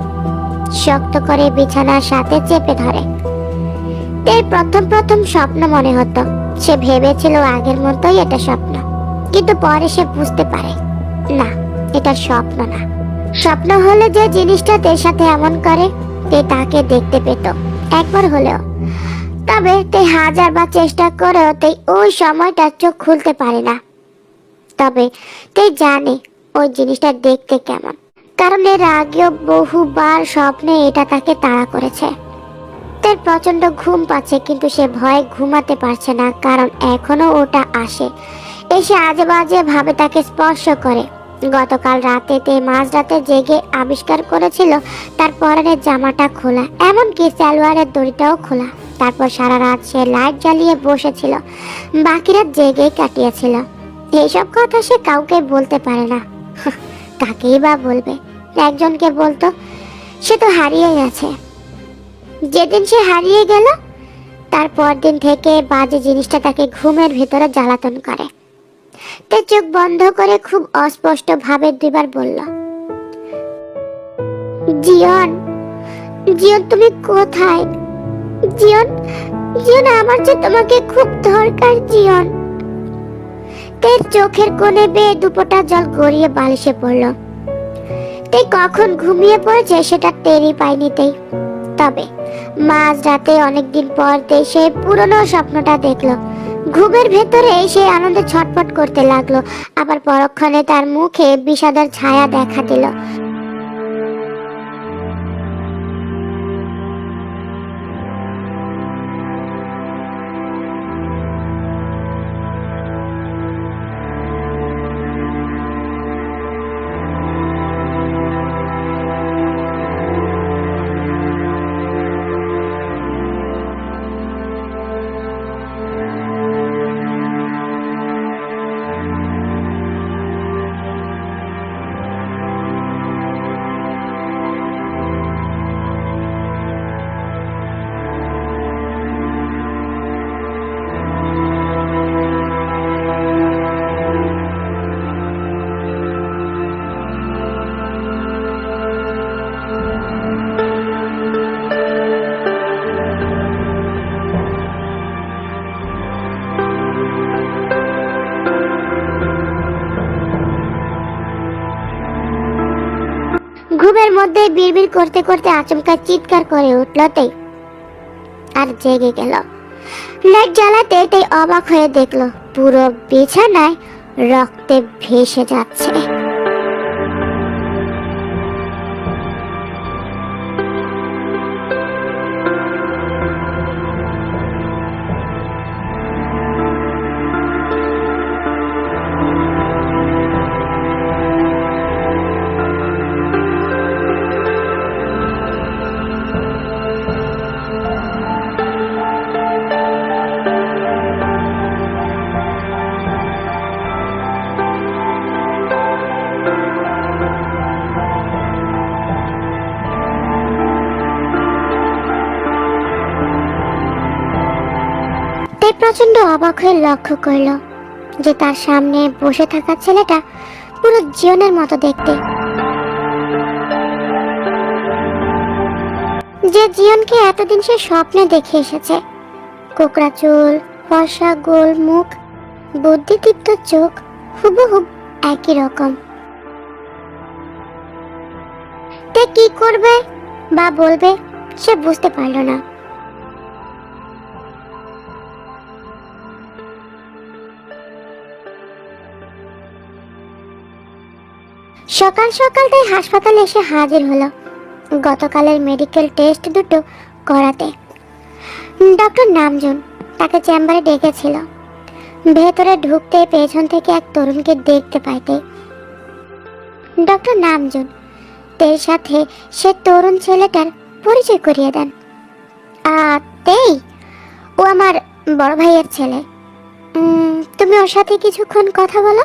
শক্ত করে বিছানার সাথে চেপে ধরে। তাই প্রথম প্রথম স্বপ্ন মনে হতো। সে ভেবেছিল আগের মতোই এটা স্বপ্ন, কিন্তু পরে সে বুঝতে পারে না, এটা স্বপ্ন না। স্বপ্ন হলে যে জিনিসটা তার সাথে এমন করে, তে তাকে দেখতে পেত একবার হলেও। তবে তে হাজারবার চেষ্টা করেও তে ওই সময়টা চোখ খুলতে পারে না। তবে তে জানে ওই জিনিসটা দেখতে কেমন, কারণ এর আগেও বহুবার স্বপ্নে এটা তাকে তাড়া করেছে। তার প্রচন্ড ঘুম পাচ্ছে, কিন্তু সে ভয়ে ঘুমাতে পারছে না, কারণ এখনো ওটা আসে, এসে আজে বাজে ভাবে তাকে স্পর্শ করে। গতকাল রাতে তে মাঝরাতে জেগে আবিষ্কার করেছিল তার পরনের জামাটা খোলা, এমনকি সালোয়ারের দড়িটাও খোলা। তারপর সারা রাত সে লাইট জ্বালিয়ে বসেছিল, বাকি রাত জেগেই কাটিয়েছিল। এইসব কথা সে কাউকে বলতে পারে না। কাকেই বা বলবে? একজনকে বলতো, সে তো হারিয়ে গেছে। যেদিন সে হারিয়ে গেল তারপর দিন থেকে বাজে জিনিসটা তাকে ঘুমের ভিতরে জ্বালাতন করে। তে চোখ বন্ধ করে খুব অস্পষ্ট ভাবে দুইবার বলল, জিয়ন, জিয়ন তুমি কোথায়? জিয়ন, জিয়ন আমার যে তোমাকে খুব দরকার জিয়ন। তের চোখের কোণে বেয়ে দুপোটা জল গড়িয়ে বালিশে পড়ল। তে কখন ঘুমিয়ে পড়েছে সেটা টেরই পায়নি। তবে মাঝ রাতে অনেকদিন পর সে পুরনো স্বপ্নটা দেখলো। ঘুমের ভেতরে সে আনন্দে ছটফট করতে লাগলো, আবার পরক্ষণে তার মুখে বিষাদের ছায়া দেখা দিল। ঘুমের মধ্যে বিড়বিড় করতে করতে আচমকা চিৎকার করে উঠলতেই আর জেগে গেল। লাইট জ্বালাতে তাই অবাক হয়ে দেখলো পুরো বিছানায় রক্তে ভেসে যাচ্ছে। প্রচন্ড অবাক হয়ে লক্ষ্য করল যে তার সামনে বসে থাকা ছেলেটা পুরো জিয়নের মতো দেখতে, যে জিয়নকে এতদিন সে স্বপ্নে দেখে এসেছে। কোকড়া চুল, ফর্সা গোল মুখ, বুদ্ধিদীপ্ত চোখ, হুবহুব একই রকম। তে কি করবে বা বলবে সে বুঝতে পারল না। সকাল সকাল তাই হাসপাতালে এসে হাজির হলো গতকালের মেডিকেল টেস্ট দুটো করাতে। ডক্টর নামজুন তাকে চেম্বারে ডেকেছিল। ভেতরে ঢুকতে পেছন থেকে এক তরুণকে দেখতে পাইতে ডক্টর নামজুন তের সাথে সে তরুণ ছেলেটার পরিচয় করিয়ে দেন। তেই ও আমার বড় ভাইয়ের ছেলে। তুমি ওর সাথে কিছুক্ষণ কথা বলো,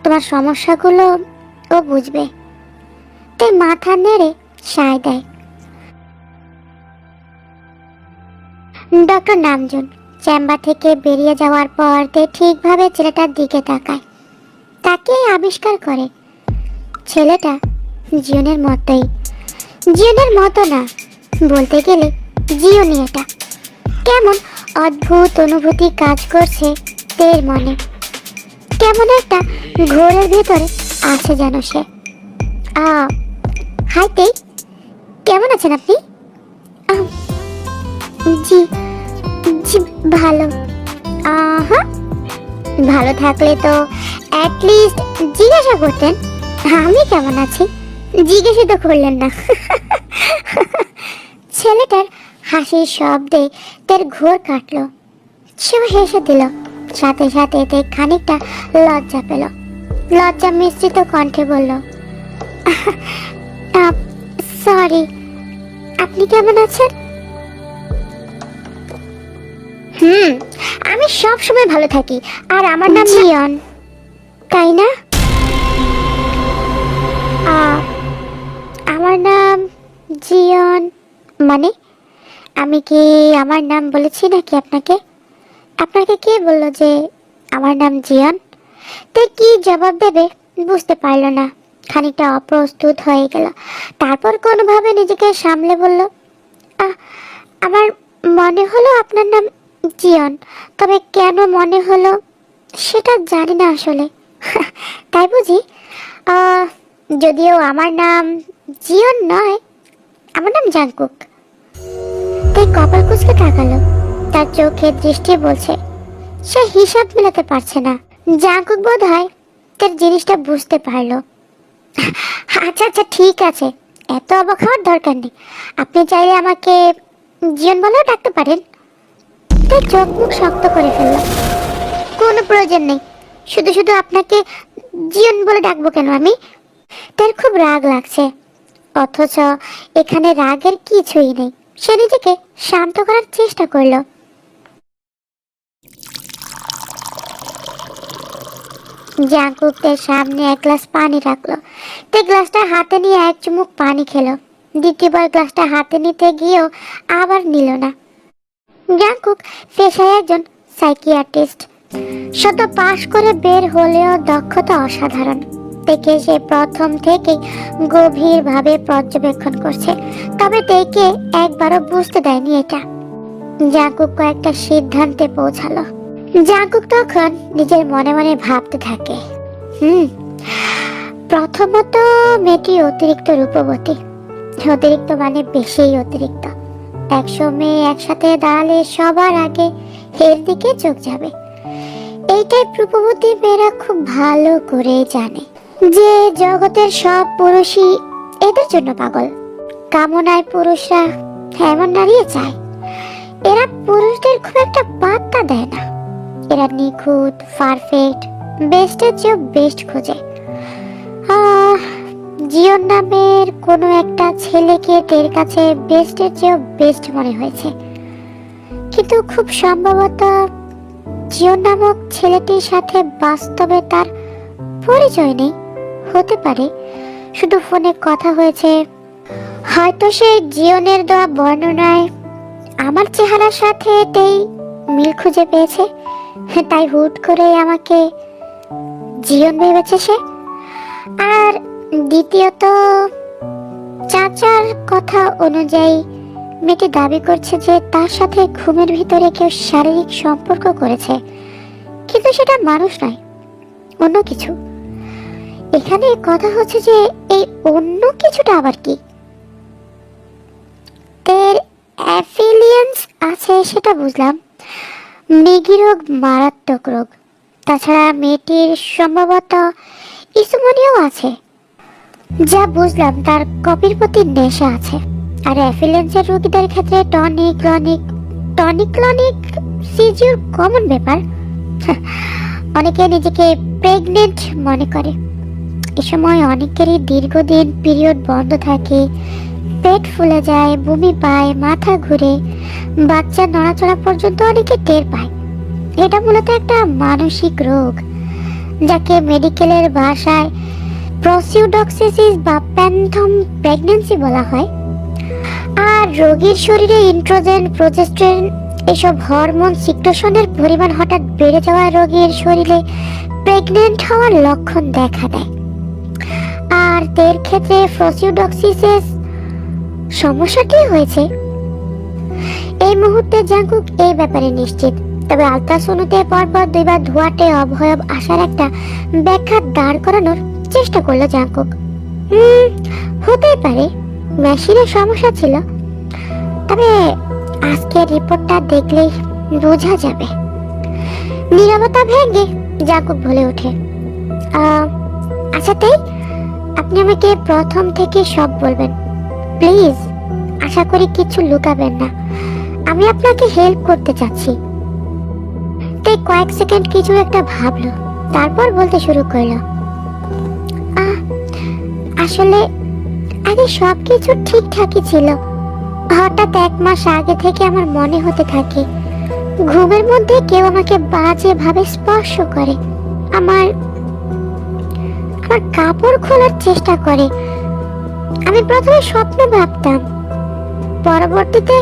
তোমার সমস্যাগুলো ও বুঝবে। তাই মাথা নেড়ে সায় দেয়। ডক্টর নামজুন চেম্বার থেকে বেরিয়ে যাওয়ার পর তে ঠিকভাবে ছেলেটার দিকে তাকায়। তাকে আবিষ্কার করে ছেলেটা জিয়নের মতোই। জিয়নের মতো না, বলতে গেলে জিয়নই এটা। কেমন অদ্ভুত অনুভূতি কাজ করছে তের মনে। কেমন একটা ঘোরের ভেতরে আছে যেন সে। হাই তে, কেমন আছেন আপনি? আহ, জি জি ভালো। হ্যাঁ, ভালো থাকলে তো অ্যাটলিস্ট জিজ্ঞাসা করতেন আমি কেমন আছি। জিজ্ঞাসা তো করলেন না। ছেলেটার হাসির শব্দে তার ঘোর কাটলো। সেও হেসে দিল, সাথে সাথে এতে খানিকটা লজ্জা পেল। লজ্জা মিশ্রিত কণ্ঠে বলল, সরি, আপনি কেমন আছেন? আমি সব সময় ভালো থাকি, আর আমার নাম জিয়ন, তাই না? আমার নাম জিয়ন মানে? আমি কি আমার নাম বলেছি নাকি আপনাকে? আপনাকে কে বললো যে আমার নাম জিয়ন? তে কি জবাব দেবে বুঝতে পারল না, খানিকটা অপ্রস্তুত হয়ে গেল। তারপর কোনোভাবে নিজেকে সামলে বলল, আমার মনে হলো আপনার নাম জিয়ন, তবে কেন মনে হলো সেটা জানি না আসলে। তাই বুঝি? যদিও আমার নাম জিয়ন নয়, আমার নাম জাংকুক। তাই কপাল কুঁচকে তাকালো। তার চোখের দৃষ্টি বলছে সে হিসাব মেলাতে পারছে না। জাংকুক বোধ হয় তার জিনিসটা বুঝতে পারলো। আচ্ছা আচ্ছা ঠিক আছে, এত অবাক হওয়ার দরকার নেই। আপনি চাইলে আমাকে জিয়ন বলেও ডাকতে পারেন। তার চোখ মুখ শক্ত করে ফেলল। কোনো প্রয়োজন নেই, শুধু শুধু আপনাকে জিয়ন বলে ডাকবো কেন আমি? তার খুব রাগ লাগছে, অথচ এখানে রাগের কিছুই নেই। সে নিজেকে শান্ত করার চেষ্টা করলো। জাংকুক তার সামনে এক গ্লাস পানি রাখলো। তে গ্লাসটা হাতে নিয়ে এক চুমুক পানি খেলো। দ্বিতীয়বার গ্লাসটা হাতে নিতে গিয়েও আবার নিল না। জাংকুক পেশায় একজন সাইকিয়াট্রিস্ট, সদ্য পাশ করে বের হলেও দক্ষতা অসাধারণ। তেকে সে প্রথম থেকেই গভীরভাবে পর্যবেক্ষণ করছে, তবে তেকে একবারও বুঝতে দেয়নি এটা। জাংকুক কয়েকটা সিদ্ধান্তে পৌঁছালো। জাংকুক তখন নিজের মনে মনে ভাবতে থাকে, প্রথমত মেয়েটি অতিরিক্ত রূপবতী। অতিরিক্ত মানে বেশি অতিরিক্ত। 100 মেয়ে একসাথে দাঁড়ালে সবার আগে এর দিকে চোখ যাবে। এইটাই রূপবতী মেয়েরা খুব ভালো করে জানে যে জগতের সব পুরুষই এদের জন্য পাগল। কামনায় পুরুষরা এমন নারী চায়। এরা পুরুষদের খুব একটা পাত্তা দেয় না। এরা নিখুঁত, পারফেক্ট, বেস্টের চেয়েও বেস্ট খোঁজে। জিয়ন নামের কোনো একটা ছেলেকে এর কাছে বেস্টের চেয়েও বেস্ট মনে হয়েছে, কিন্তু খুব সম্ভবত জিয়ন নামক ছেলেটির সাথে বাস্তবে তার পরিচয় নেই। হতে পারে শুধু ফোনে কথা হয়েছে। হয়তো সে জিয়নের দেওয়া বর্ণনায় আমার চেহারার সাথে এটাই মিল খুঁজে পেয়েছে, তাই হুট করে আমাকে জিয়ন ভেবেছে সে। আর দ্বিতীয়ত, চাচার কথা অনুযায়ী মেয়েটি দাবি করছে যে তার সাথে ঘুমের ভিতরে কেউ শারীরিক সম্পর্ক করেছে, কিন্তু সেটা মানুষ নয়, অন্য কিছু। এখানে কথা হচ্ছে যে এই অন্য কিছুটা আবার কি? এর অ্যাফিলিয়েন্স আছে সেটা বুঝলাম, মৃগী রোগ মারাত্মক রোগ। তাছাড়া মেয়েটির সম্ভবত ইসুমনিও আছে, যা বুঝলাম তার কপির প্রতি নেশা আছে। আর অ্যাফিলিয়েন্সের রোগীদের ক্ষেত্রে টনিক ক্লনিক সিজিউর কমন ব্যাপার। অনেকে নিজেকে প্রেগনেন্ট মনে করে। এ সময় অনেকেরই দীর্ঘদিন পিরিয়ড বন্ধ থাকে, পেট ফুলে যায়, বমি পায়, মাথা ঘুরে, বাচ্চা নড়াচড়া পর্যন্ত অনেকে টের পায়। এটা মূলত একটা মানসিক রোগ, যাকে মেডিকেলের ভাষায় প্রসিউডক্সিস বা প্যান্থম প্রেগন্যান্সি বলা হয়। আর রোগীর শরীরে ইন্ট্রোজেন, প্রোজেস্টেরন এসব হরমোন সিক্রেশনের পরিমাণ হঠাৎ বেড়ে যাওয়া রোগীর শরীরে প্রেগনেন্ট হওয়ার লক্ষণ দেখা দেয়। আর এর ক্ষেত্রে প্রসিউডক্সিসের সমস্যাটি হয়েছে এই মুহূর্তে জাঙ্কুক এই ব্যাপারে নিশ্চিত, তবে আলট্রাসাউন্ডে পরপর দুইবার ধোঁয়াটে অবয়ব আসার একটা ব্যাখ্যা দাঁড় করানোর চেষ্টা করলো জাঙ্কুক। হতেই পারে মেশিনের সমস্যা ছিল, তবে আজকের রিপোর্টটা দেখলেই বোঝা যাবে। নীরবতা ভেঙে জাঙ্কুক বলে ওঠে, আচ্ছা তাই আপনি আমাকে প্রথম থেকে সব বলবেন প্লিজ। আশা করি কিছু লুকাবেন না, আমি আপনাকে হেল্প করতে চাচ্ছি। তাই কয়েক সেকেন্ড কিছু একটা ভাবলো, তারপর বলতে শুরু করলো, আসলে আগে সবকিছু ঠিকঠাকই ছিল। হঠাৎ 1 মাস আগে থেকে আমার মনে হতে থাকে ঘুমের মধ্যে কেউ আমাকে বাজে ভাবে স্পর্শ করে, আমার কাপড় খোলার চেষ্টা করে। আমি প্রথমে স্বপ্ন ভাবতাম, পরবর্তীতে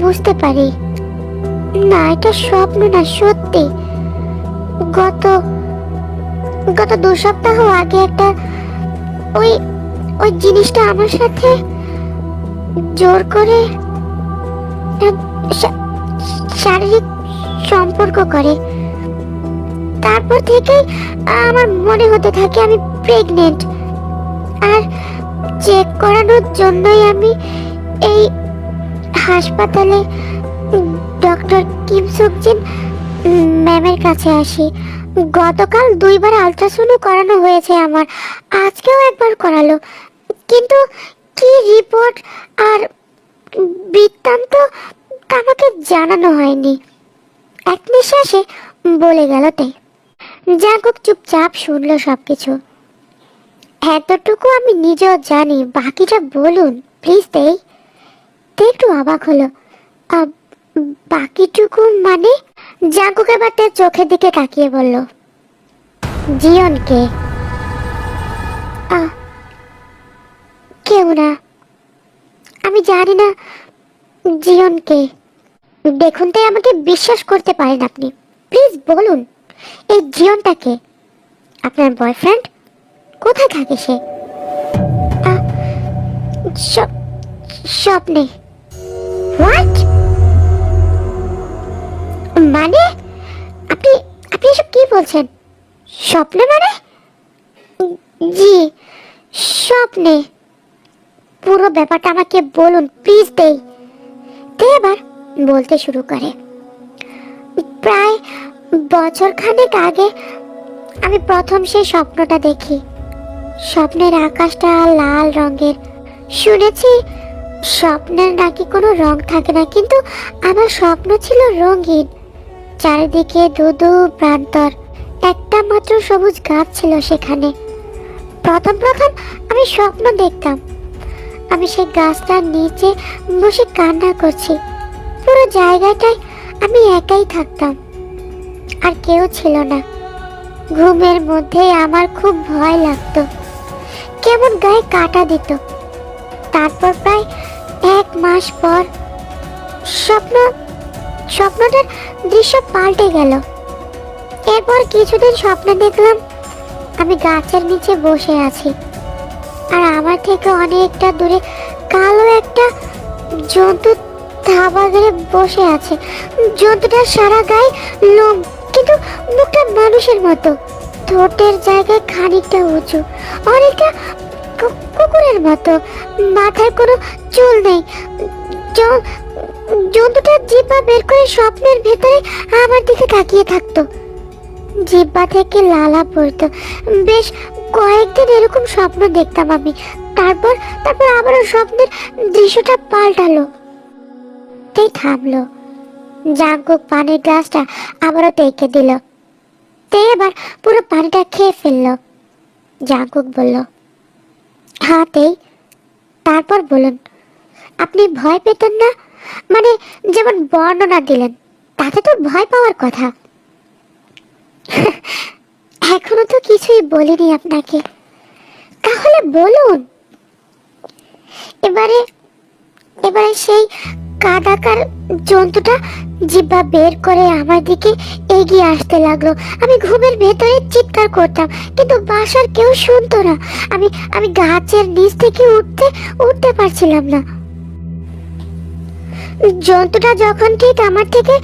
বুঝতে পারি না এটা স্বপ্ন না, সত্যি। গত 2 সপ্তাহ আগে একটা ওই জিনিসটা আমার সাথে জোর করে শারীরিক সম্পর্ক করে। তারপর থেকে আমার মনে হতে থাকে আমি প্রেগনেন্ট, আর চেক করানোর জন্যই আমি এই হাসপাতালে ডক্টর কিম সুকজিন ম্যামের কাছে আসি। গতকাল 2 বার আলট্রাসাউন্ড করানো হয়েছে আমার, আজকেও একবার করালো, কিন্তু কি রিপোর্ট আর বৃত্তান্ত আমাকে জানানো হয়নি। এক নিঃশ্বাসে বলে গেল তাই। জাঙ্কুক চুপচাপ শুনলো সবকিছু। এতটুকু আমি নিজেও জানি, বাকিটা বলুন প্লিজ। তাই একটু অবাক হলো, বাকিটুকু মানে? জাঙ্কুক এবার তার চোখের দিকে তাকিয়ে বলল, জিয়নকে? কেউ না, আমি জানি না জিয়নকে। দেখুন তাই আমাকে বিশ্বাস করতে পারেন আপনি, প্লিজ বলুন এই জিয়নটাকে? আপনার বয়ফ্রেন্ড? কোথায় থাকে সে? স্বপ্নে? হোয়াট? মানে আপনি এসব কি বলছেন? স্বপ্নে মানে? জি স্বপ্নে। পুরো ব্যাপারটা আমাকে বলুন প্লিজ। দেই এবার বলতে শুরু করে, প্রায় বছর খানেক আগে আমি প্রথম সেই স্বপ্নটা দেখি। স্বপ্নের আকাশটা লাল রঙের। শুনেছি স্বপ্নের নাকি কোনো রং থাকে না, কিন্তু আমার স্বপ্ন ছিল রঙিন। চারিদিকে ধুধু প্রান্তর, একটা মাত্র সবুজ গাছ ছিল সেখানে। প্রথম আমি স্বপ্ন দেখতাম আমি সেই গাছটার নিচে বসে কান্না করছি। পুরো জায়গাটায় আমি একাই থাকতাম, আর কেউ ছিল না। ঘুমের মধ্যে আমার খুব ভয় লাগতো, কেমন গায়ে কাটা দিত। তারপর প্রায় 1 মাস পর স্বপ্নটার দৃশ্য পাল্টে গেল। এরপর কিছুদিন স্বপ্নে দেখলাম আমি গাছের নিচে বসে আছি, আর আমার থেকে অনেকটা দূরে কালো একটা জন্তু থাবা ধরে বসে আছে। জন্তুটার সারা গায়ে লোম, কিন্তু মুখটা মানুষের মতো। ঠোঁটের জায়গায় খানিকটা উঁচু, অনেকটা কুকুরের মতো। মাথায় কোনো চুল নেই। জন্তুটা জিহ্বা বের করে স্বপ্নের ভেতরে আমার দিকে তাকিয়ে থাকতো। জিহ্বা থেকে লালা পড়তো। বেশ কয়েকদিন এরকম স্বপ্ন দেখতাম আমি। তারপর আবারও স্বপ্নের দৃশ্যটা পাল্টালো। তাই থামলো। জাঙ্কুক পানির গ্লাসটা আবারও টেকে দিল। এবার পুরো পানিটা খেয়ে ফেললো। জাঙ্কুক বলল, হাতেই। তারপর বলুন, আপনি ভয় পেতেন না? মানে যেমন বর্ণনা দিলেন, তাতে তো ভয় পাওয়ার কথা। এখনো তো কিছুই বলিনি আপনাকে, তাহলে বলুন। এবারে সেই কাদাকার জন্তুটা জিহ্বা বের করে আমার দিকে এগিয়ে আসতে লাগলো। আমি ঘুমের ভেতরে চিৎকার করতাম, কিন্তু বাসার কেউ শুনতো না। আমি গাছের নিচ থেকে উঠতে পারছিলাম না। জন্তুটা যখন ঠিক আমার থেকে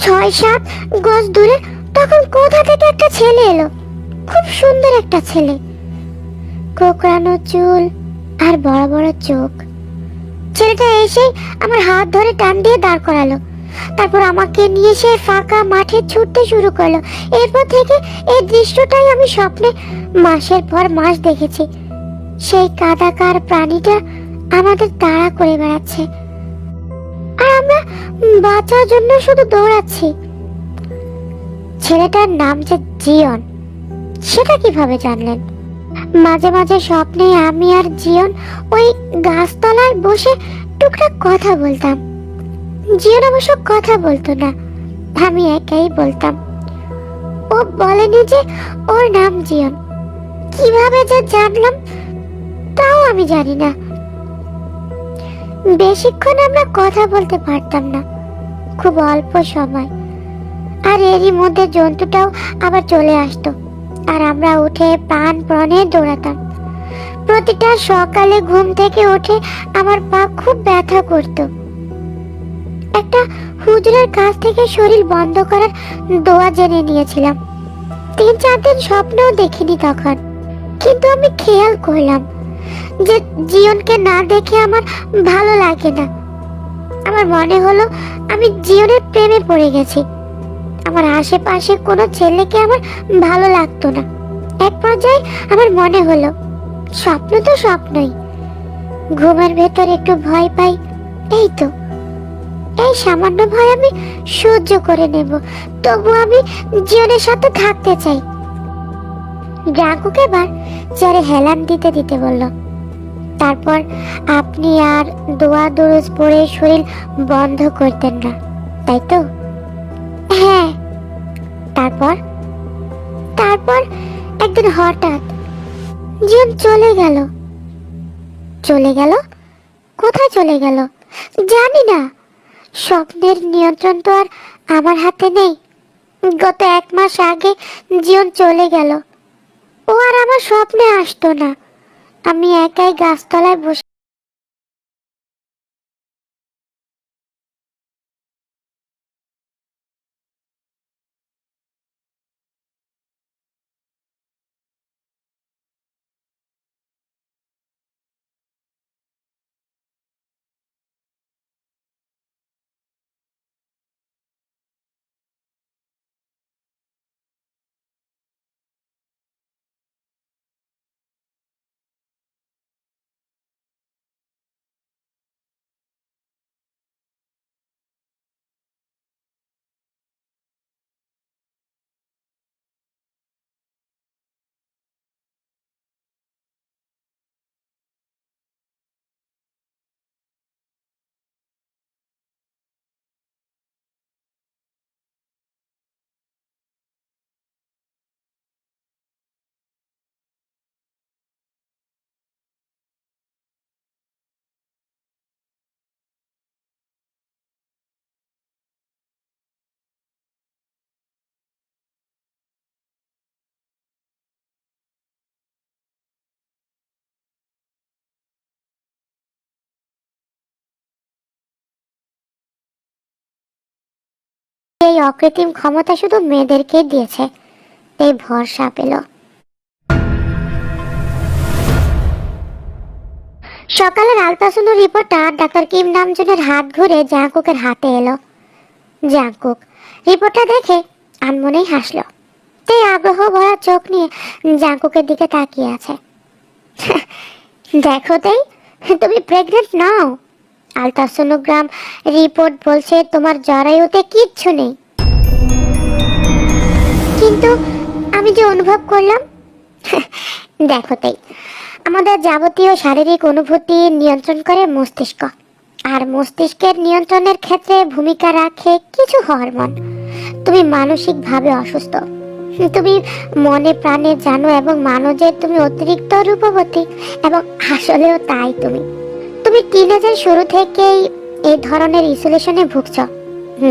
6-7 গজ দূরে, তখন কোথা থেকে একটা ছেলে এলো। খুব সুন্দর একটা ছেলে, কোকড়ানো চুল আর বড় বড় চোখ। ছেলেটা এসে আমার হাত ধরে টান দিয়ে দাঁড় করালো। তারপর আমাকে নিয়ে সে ফাঁকা মাঠে ছুটতে শুরু করলো। এরপর থেকে এই দৃশ্যটাই আমি স্বপ্নে মাসের পর মাস দেখেছি। সেই কাদাকার প্রাণীটা আমাদের তাড়া করে বেড়াচ্ছে, আর আমরা বাঁচার জন্য শুধু দৌড়াচ্ছি। ছেলেটার নাম যে জিয়ন, সেটা কিভাবে জানলেন? মাঝে মাঝে স্বপ্নে আমি আর জিয়ন ওই গাছতলায় বসে টুকটাক কথা বলতাম। জিয়ন অবশ্য কথা বলতো না, আমি একাই বলতাম। ও বলেনি যে ওর নাম জিয়ন। কিভাবে যে জানলাম তাও আমি জানি না। বেশিক্ষণ আমরা কথা বলতে পারতাম না, খুব অল্প সময়। আর এরই মধ্যে জন্তুটাও আবার চলে আসতো, আর আমরা উঠে প্রাণপণে দৌড়াতাম। প্রতিটা সকালে ঘুম থেকে উঠে আমার পা খুব ব্যথা করত। একটা হুজুরের কাছ থেকে শরীর বন্ধ করার দোয়া জেনে নিয়েছিলাম। 3-4 দিন স্বপ্নও দেখিনি তখন, কিন্তু আমি খেয়াল করলাম যে জিয়নকে না দেখে আমার ভালো লাগে না। আমার মনে হলো আমি জিয়নের প্রেমে পড়ে গেছি। আমার আশেপাশে কোনো ছেলেকে আমার ভালো লাগতো না। এক পর্যায়ে আমার মনে হলো স্বপ্ন তো স্বপ্নই, ঘুমের ভেতর একটু ভয় পাই, এই তো, এই সামান্য ভয় আমি সহ্য করে নেব। তবু আমি জিয়নের সাথে থাকতে চাই। জাঙ্কুক এবার চেয়ারে হেলান দিতে দিতে বলল, তারপর আপনি আর দোয়া দুরুজ পড়ে শরীর বন্ধ করতেন না, তাই তো? হ্যাঁ। তারপর তারপর একদিন হঠাৎ জিয়ন চলে গেল। চলে গেল? কোথায় চলে গেল জানি না। স্বপ্নের নিয়ন্ত্রণ তো আর আমার হাতে নেই। গত 1 মাস আগে জিয়ন চলে গেল। ও আর আমার স্বপ্নে আসতো না। আমি একাই গাছতলায় বসে এই অকৃত্রিম ক্ষমতা শুধু মেয়েদেরকেই দিয়েছে, এই ভরসা পেল। সকালের আলট্রাসাউন্ড রিপোর্টটা ডাক্তার কিম নামজনের হাত ঘুরে জাঙ্কুকের হাতে এলো। জাঙ্কুক রিপোর্টটা দেখে আনমনেই হাসলো। এই আগ্রহ ভরা চোখ নিয়ে জাঙ্কুকের দিকে তাকিয়ে আছে। দেখো তাই, তুমি প্রেগনেন্ট নাও। আলট্রাসোনোগ্রাম রিপোর্ট বলছে তোমার জরায়ুতে কিচ্ছু নেই। কিন্তু আমি যে অনুভব করলাম, দেখো তাই, আমাদের যাবতীয় শারীরিক অনুভূতি নিয়ন্ত্রণ করে মস্তিষ্ক, আর মস্তিষ্কের নিয়ন্ত্রণের ক্ষেত্রে ভূমিকা রাখে কিছু হরমোন। তুমি মানসিকভাবে অসুস্থ, তুমি মনে প্রাণে জানো এবং মানো যে তুমি অতিরিক্ত রূপবতী, এবং আসলেও তাই। তুমি টিনেজের শুরু থেকেই এই ধরনের ইসোলেশনে ভুগছ।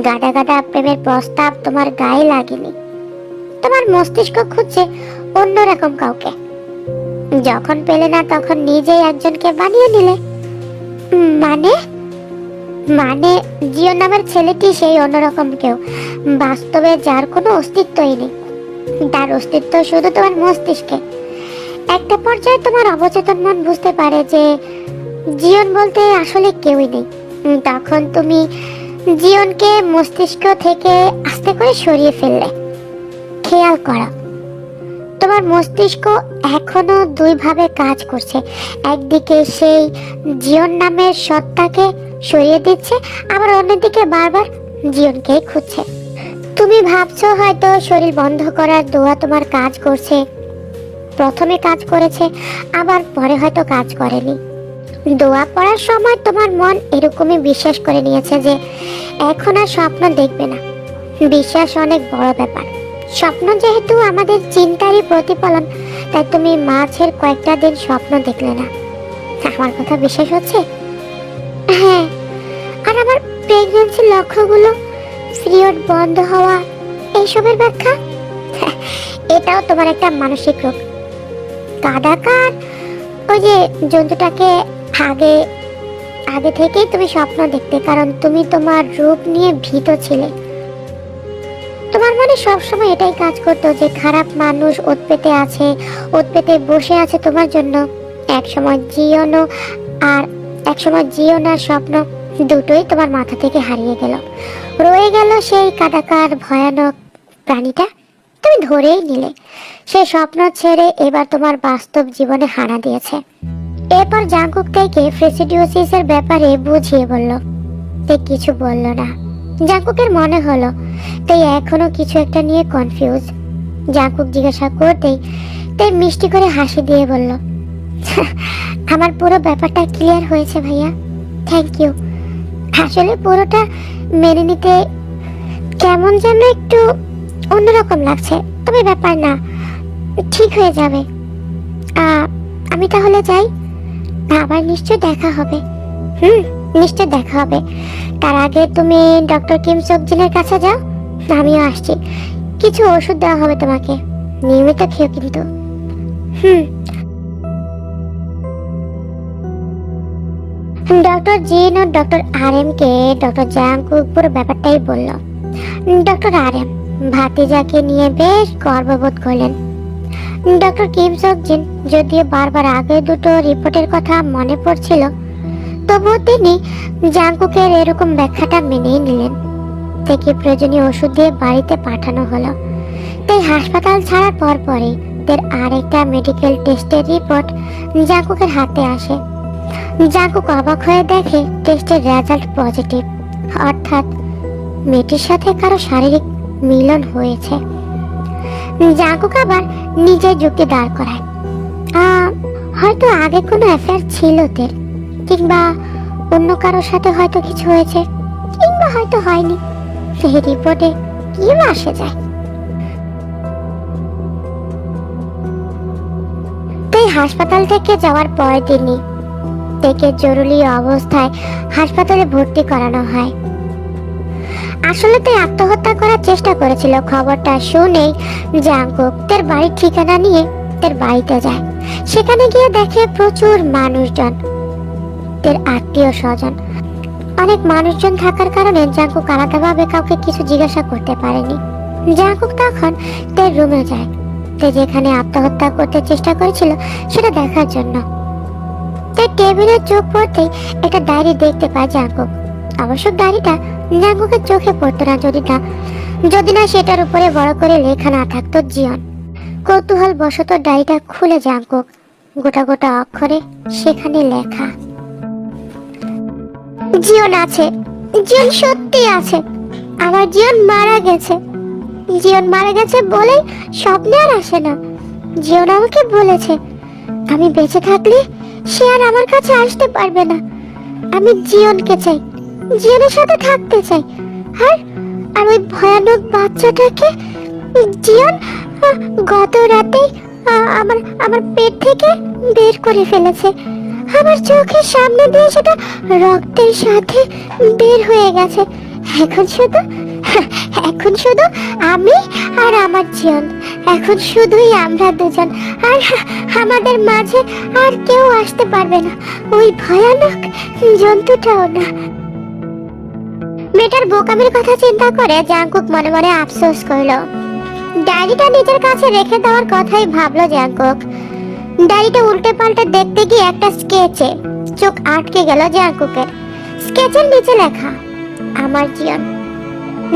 গাদা গাদা প্রেমের প্রস্তাব তোমার গায়ে লাগেনি। তোমার মস্তিষ্ক খুঁজছে অন্যরকম কাউকে। যখন পেলে না তখন নিজেই একজনকে বানিয়ে নিলে। মানে মানে জিও নামের ছেলেটি সেই অন্যরকম কেউ, বাস্তবে যার কোনো অস্তিত্বই নেই। তার অস্তিত্ব শুধু তোমার মস্তিষ্কে। একটা পর্যায়ে তোমার অবচেতন মন বুঝতে পারে যে জীবন বলতে আসলে কেউই নেই। তখন তুমি জীবনকে মস্তিষ্ক থেকে আস্তে করে সরিয়ে ফেললে। খেয়াল করো, তোমার মস্তিষ্ক এখনো দুই ভাবে কাজ করছে। একদিকে সেই জীবন নামের সত্তাকে সরিয়ে দিচ্ছে, আবার অন্যদিকে বারবার জীবনকেই খুঁজছে। তুমি ভাবছো হয়তো শরীর বন্ধ করার দোয়া তোমার কাজ করছে। প্রথমে কাজ করেছে, আবার পরে হয়তো কাজ করেনি। দোয়া পড়ার সময় তোমার মন এরকমই বিশ্বাস করে নিয়েছে যে এখন আর স্বপ্ন দেখবে না। বিশ্বাস অনেক বড় ব্যাপার। স্বপ্ন যেহেতু আমাদের চিন্তারই প্রতিফলন, তাই তুমি মাঝের কয়েকটা দিন স্বপ্ন দেখলে না। আমার কথা বিশ্বাস হচ্ছে? হ্যাঁ। আর আমার প্রেগন্যান্সির লক্ষ্যগুলো, পিরিয়ড বন্ধ হওয়া, এইসবের ব্যাখ্যা? এটাও তোমার একটা মানসিক রোগ। কাদাকার ওই যে জন্তুটাকে আগে আগে থেকেই তুমি স্বপ্ন দেখতে, কারণ তুমি তোমার রূপ নিয়ে ভীত ছিলে। তোমার মনে সবসময় এটাই কাজ করতো যে খারাপ মানুষ ওত পেতে আছে, ওত পেতে বসে আছে তোমার জন্য। একসময় জীবন আর স্বপ্ন দুটোই তোমার মাথা থেকে হারিয়ে গেল। রয়ে গেল সেই কাদাকার ভয়ানক প্রাণীটা। তুমি ধরেই নিলে সেই স্বপ্ন ছেড়ে এবার তোমার বাস্তব জীবনে হানা দিয়েছে। এরপর জাঙ্কুক থেকে ফ্রেসিডিওসিসের ব্যাপারে বুঝিয়ে বলল। তে কিছু বলল না। জাঙ্কুকের মনে হলো তাই এখনো কিছু একটা নিয়ে কনফিউজ। জাঙ্কুক জিজ্ঞাসা করতেই তাই মিষ্টি করে হাসি দিয়ে বলল, আমার পুরো ব্যাপারটা ক্লিয়ার হয়েছে ভাইয়া, থ্যাংক ইউ। আসলে পুরোটা মেনে নিতে কেমন যেন একটু অন্যরকম লাগছে, তবে ব্যাপার না, ঠিক হয়ে যাবে। আমি তাহলে যাই, আবার নিশ্চয় দেখা হবে। নিশ্চয় দেখা হবে। তার আগে তুমি ডক্টর কিম সোকজিনের কাছে যাও, আমিও আসছি। কিছু ওষুধ দেওয়া হবে তোমাকে, নিয়মিত খেও কিন্তু। ডক্টর জিন ও ডক্টর আর এম কে ডক্টর জাঙ্কুক পুরো ব্যাপারটাই বলল। ডক্টর আর এম ভাতিজাকে নিয়ে বেশ গর্ববোধ করলেন। ডক্টর কিম সোকজিন যদিও বারবার আগে দুটো রিপোর্টের কথা মনে পড়ছিল, তবুও তিনি জাঙ্কুকের এরকম ব্যাখ্যাটা মেনেই নিলেন। থেকে প্রয়োজনীয় ওষুধ দিয়ে বাড়িতে পাঠানো হলো। তাই হাসপাতাল ছাড়ার পরপরই তার আরেকটা মেডিকেল টেস্টের রিপোর্ট জাঙ্কুকের হাতে আসে। জাঙ্কুক অবাক হয়ে দেখে টেস্টের রেজাল্ট পজিটিভ, অর্থাৎ মেয়েটির সাথে কারো শারীরিক মিলন হয়েছে। জাঙ্কুক আবার নিজের যুক্তি দাঁড় করায়, হয়তো আগে কোনো অ্যাফেয়ার ছিল তের, কিংবা অন্য কারোর সাথে হয়তো কিছু হয়েছে, কিংবা হয়তো হয়নি। সেই রিপোর্টে কি আসে যায়। তাই হাসপাতাল থেকে যাওয়ার পর দিনই থেকে জরুরি অবস্থায় হাসপাতালে ভর্তি করানো হয়। আসলে তাই আত্মহত্যা করার চেষ্টা করেছিল। খবরটা শুনেই জাঙ্কুক তার বাড়ির ঠিকানা নিয়ে তার বাড়িতে যায়। সেখানে গিয়ে দেখে প্রচুর মানুষজন, তার আত্মীয় স্বজন। অনেক মানুষজন থাকার কারণে জাঙ্কুক আলাদাভাবে কাউকে কিছু জিজ্ঞাসা করতে পারেনি। জাঙ্কুক তখন তার রুমে যায়, যেখানে আত্মহত্যা করতে চেষ্টা করেছিল সেটা দেখার জন্য। তার টেবিলে চোখ পড়তেই একটা ডায়েরি দেখতে পায় জাঙ্কুক। অবশ্য ডায়েরিটা জাঙ্কুকের চোখে পড়তো না যদি না সেটার উপরে বড় করে লেখা না থাকতো জীবন। কৌতূহল বশত ডায়েরিটা খুলে জাঙ্কুক গোটা গোটা অক্ষরে সেখানে লেখা, জীবন আছে, জীবন সত্যি আছে, আমার জীবন মারা গেছে। জীবন মারা গেছে বলেই স্বপ্নে আর আসে না। জীবন আমাকে বলেছে আমি বেঁচে থাকলে সে আর আমার কাছে আসতে পারবে না। আমি জীবনকে চাই, জীবনের সাথে থাকতে চাই। আর ওই ভয়ানক বাচ্চাটাকে জীবন গত রাতেই আমার পেট থেকে বের করে ফেলেছে। আমার চোখের সামনে দিয়ে সেটা রক্তের সাথে বের হয়ে গেছে। এখন শুধু আমি আর আমার জীবন, এখন শুধুই আমরা দুজন, আর আমাদের মাঝে আর কেউ আসতে পারবে না, ওই ভয়ানক জন্তুটাও না। মেয়েটার বোকামির কথা চিন্তা করে জাংকুক মনে মনে আফসোস করলো। ডায়েরিটা নিজের কাছে রেখে দেওয়ার কথাই ভাবলো জাংকুক। ডায়েরিটা উল্টে পাল্টে দেখতে গিয়ে একটা স্কেচে চোখ আটকে গেল জাংকুকের। স্কেচের নিচে লেখা আমার জিয়ন।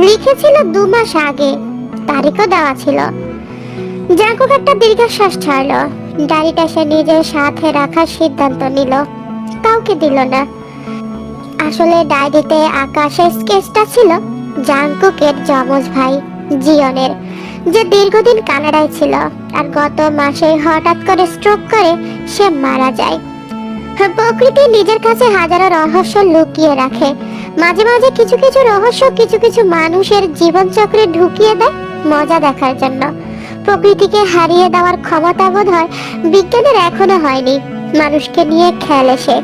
লিখেছিল 2 মাস আগে, তারিখও দেওয়া ছিল। জাংকুক একটা দীর্ঘশ্বাস ছাড়লো। ডায়েরিটা সে নিজের সাথে রাখার সিদ্ধান্ত নিল, কাউকে দিল না। আসলে ডায়েরিতে আকাশের স্কেচটা ছিল জাংকুকের যমজ ভাই জিয়নের, যে দীর্ঘদিন কানাডায় ছিল আর গত মাসে হঠাৎ করে স্ট্রোক করে সে মারা যায়। প্রকৃতি নিজের কাছে হাজারো রহস্য লুকিয়ে রাখে। মাঝে মাঝে কিছু কিছু রহস্য কিছু কিছু মানুষের জীবন চক্রে ঢুকিয়ে দেয় মজা দেখার জন্য। প্রকৃতিকে হারিয়ে দেওয়ার ক্ষমতা বোধ হয় বিজ্ঞানের এখনো হয়নি। মানুষকে নিয়ে খেলে সে।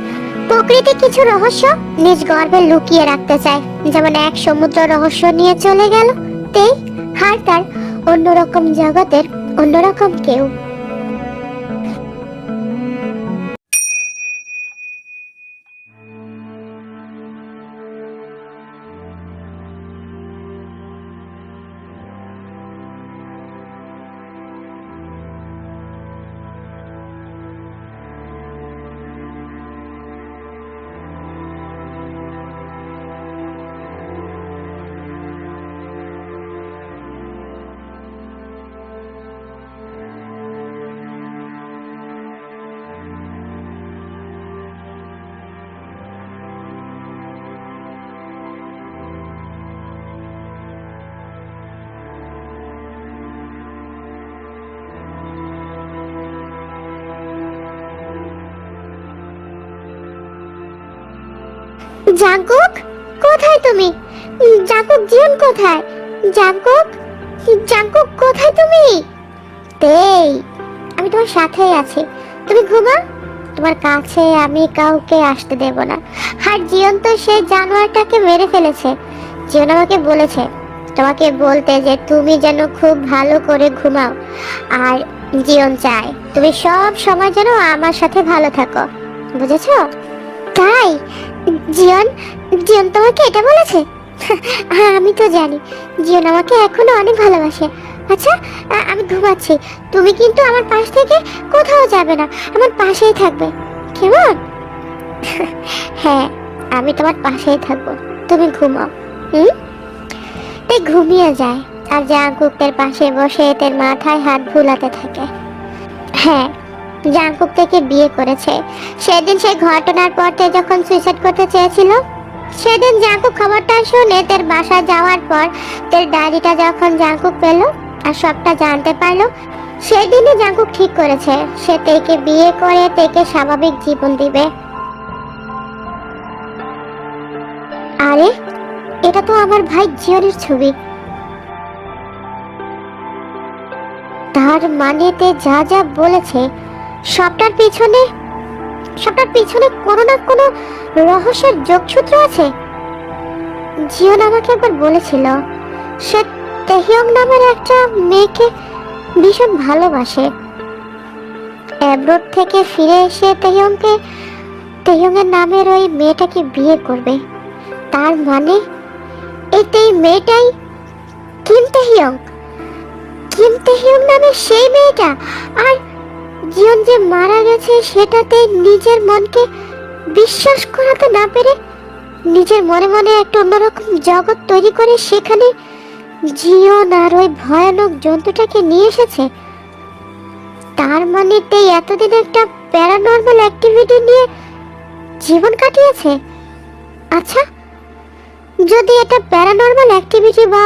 প্রকৃতি কিছু রহস্য নিজ গর্ভে লুকিয়ে রাখতে চায়, যেমন এক সমুদ্র রহস্য নিয়ে চলে গেল তেই আর তার অন্যরকম জগতের অন্যরকম কেউ। জাংকুক, কোথায় তুমি? জাংকুক, জিয়ন কোথায়? জাংকুক, জাংকুক কোথায় তুমি? তেই, আমি তোমার সাথেই আছি, তুমি ঘুমাও। তোমার কাছে আমি কাউকে আসতে দেব না। আর জিয়ন তো সেই জানোয়ারটাকে মেরে ফেলেছে। জিয়ন আমাকে বলেছে তোমাকে বলতে যে তুমি যেন খুব ভালো করে ঘুমাও। আর জিয়ন চায় তুমি সব সময় যেন আমার সাথে ভালো থাকো, বুঝেছো? তাই জিয়ন, জিয়ন তোমাকে এটা বলেছে? হ্যাঁ, আমি তো জানি জিয়ন আমাকে এখনো অনেক ভালোবাসে। আচ্ছা, আমি ঘুমাচ্ছি, তুমি কিন্তু আমার পাশ থেকে কোথাও যাবে না, আমার পাশেই থাকবে, কেমন? হ্যাঁ, আমি তোমার পাশেই থাকবো, তুমি ঘুমাও। তাই ঘুমিয়ে যায় আর জাংকুকের পাশে বসে এদের মাথায় হাত ভুলাতে থাকে। হ্যাঁ, জাংকুক থেকে বিয়ে করেছে। সেদিন সেই ঘটনার পর যখন সুইসাইড করতে চেয়েছিল, সেদিন জাংকুক খবরটা শুনে তার বাসায় যাওয়ার পর তার ডায়েরিটা যখন জাংকুক পেল আর সবটা জানতে পারলো, সেদিনই জাংকুক ঠিক করেছে সে তেকে বিয়ে করে তেকে স্বাভাবিক জীবন দিবে। আরে, এটা তো আমার ভাই জিয়নের ছবি। তার মানে তে যা যা বলেছে সবটার পিছনে কোনো না কোনো রহস্যের যোগসূত্র আছে। জিয়ন আমাকে একবার বলেছিল সে তেহিয়ং নামের একটা মেয়েকে ভীষণ ভালোবাসে। অ্যাব্রোড থেকে ফিরে এসে তেহিয়ংয়ের নামের ওই মেয়েটাকে বিয়ে করবে। তার মানে এই মেয়েটাই কিম তেহিয়ং নামের সেই মেয়েটা। আর জিয়ন যে মারা গেছে সেটাতে নিজের মনকে বিশ্বাস করাতে না পেরে নিজের মনে মনে একটা অন্যরকম জগৎ তৈরি করে সেখানে জিয়ন আর ওই ভয়ানক জন্তুটাকে নিয়ে এসেছে। তার মানে তেই এতদিন একটা প্যারানর্মাল অ্যাক্টিভিটি নিয়ে জীবন কাটিয়েছে। আচ্ছা, যদি এটা প্যারানর্মাল অ্যাক্টিভিটি বা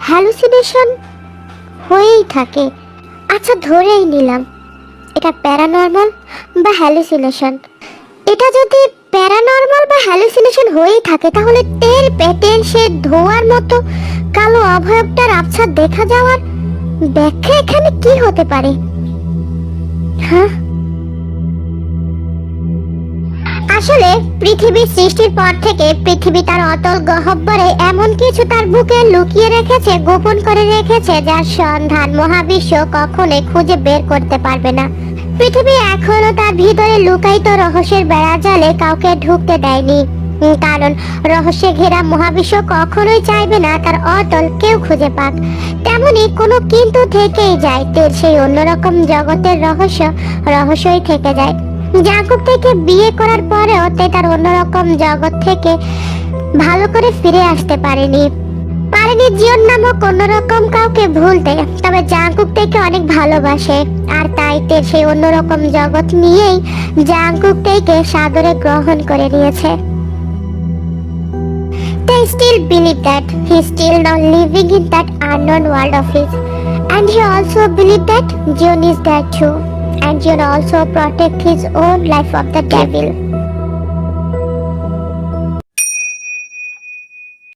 হ্যালুসিনেশন হয়েই থাকে, আচ্ছা ধরেই নিলাম এটা প্যারানর্মাল বা হ্যালুসিনেশন। এটা যদি প্যারানর্মাল বা হ্যালুসিনেশন হয়েই থাকে, তাহলে তেল পেটের সে ধোঁয়ার মতো কালো অবয়বটার আবছা দেখা যাওয়ার ব্যাখ্যা এখানে কি হতে পারে? হ্যাঁ, আসলে পৃথিবীর সৃষ্টির পর থেকে পৃথিবী তার অতল গহ্বরে এমন কিছু তার বুকে লুকিয়ে রেখেছে, গোপন করে রেখেছে, যার সন্ধান মহাবিশ্ব কখনোই খুঁজে বের করতে পারবে না। পৃথিবী এখনো তার ভিতরে লুকায়িত রহস্যের বেড়াজালে কাউকে ঢুকতে দেয়নি। কারণ রহস্যে ঘেরা মহাবিশ্ব কখনোই চাইবে না তার অতল কেউ খুঁজে পাক। তেমনি কোনো কিন্তু থেকেই যায়, তের সেই অন্যরকম জগতের রহস্যই থেকে যায়। জাঙ্কুক থেকে বিয়ে করার পরেও তে তার অন্যরকম জগৎ থেকে ভালো করে ফিরে আসতে পারেনি জিওন নামক অন্যরকম কাউকে ভুলতে। তবে জাঙ্কুক থেকে অনেক ভালোবাসে, আর তাই তে সেই অন্যরকম জগৎ নিয়েই জাঙ্কুক থেকে সাদরে গ্রহণ করে নিয়েছে। They still believe that he's still now living in that unknown world of his, and he also believed that Jion is there too, and Jion also protect his own life of the devil.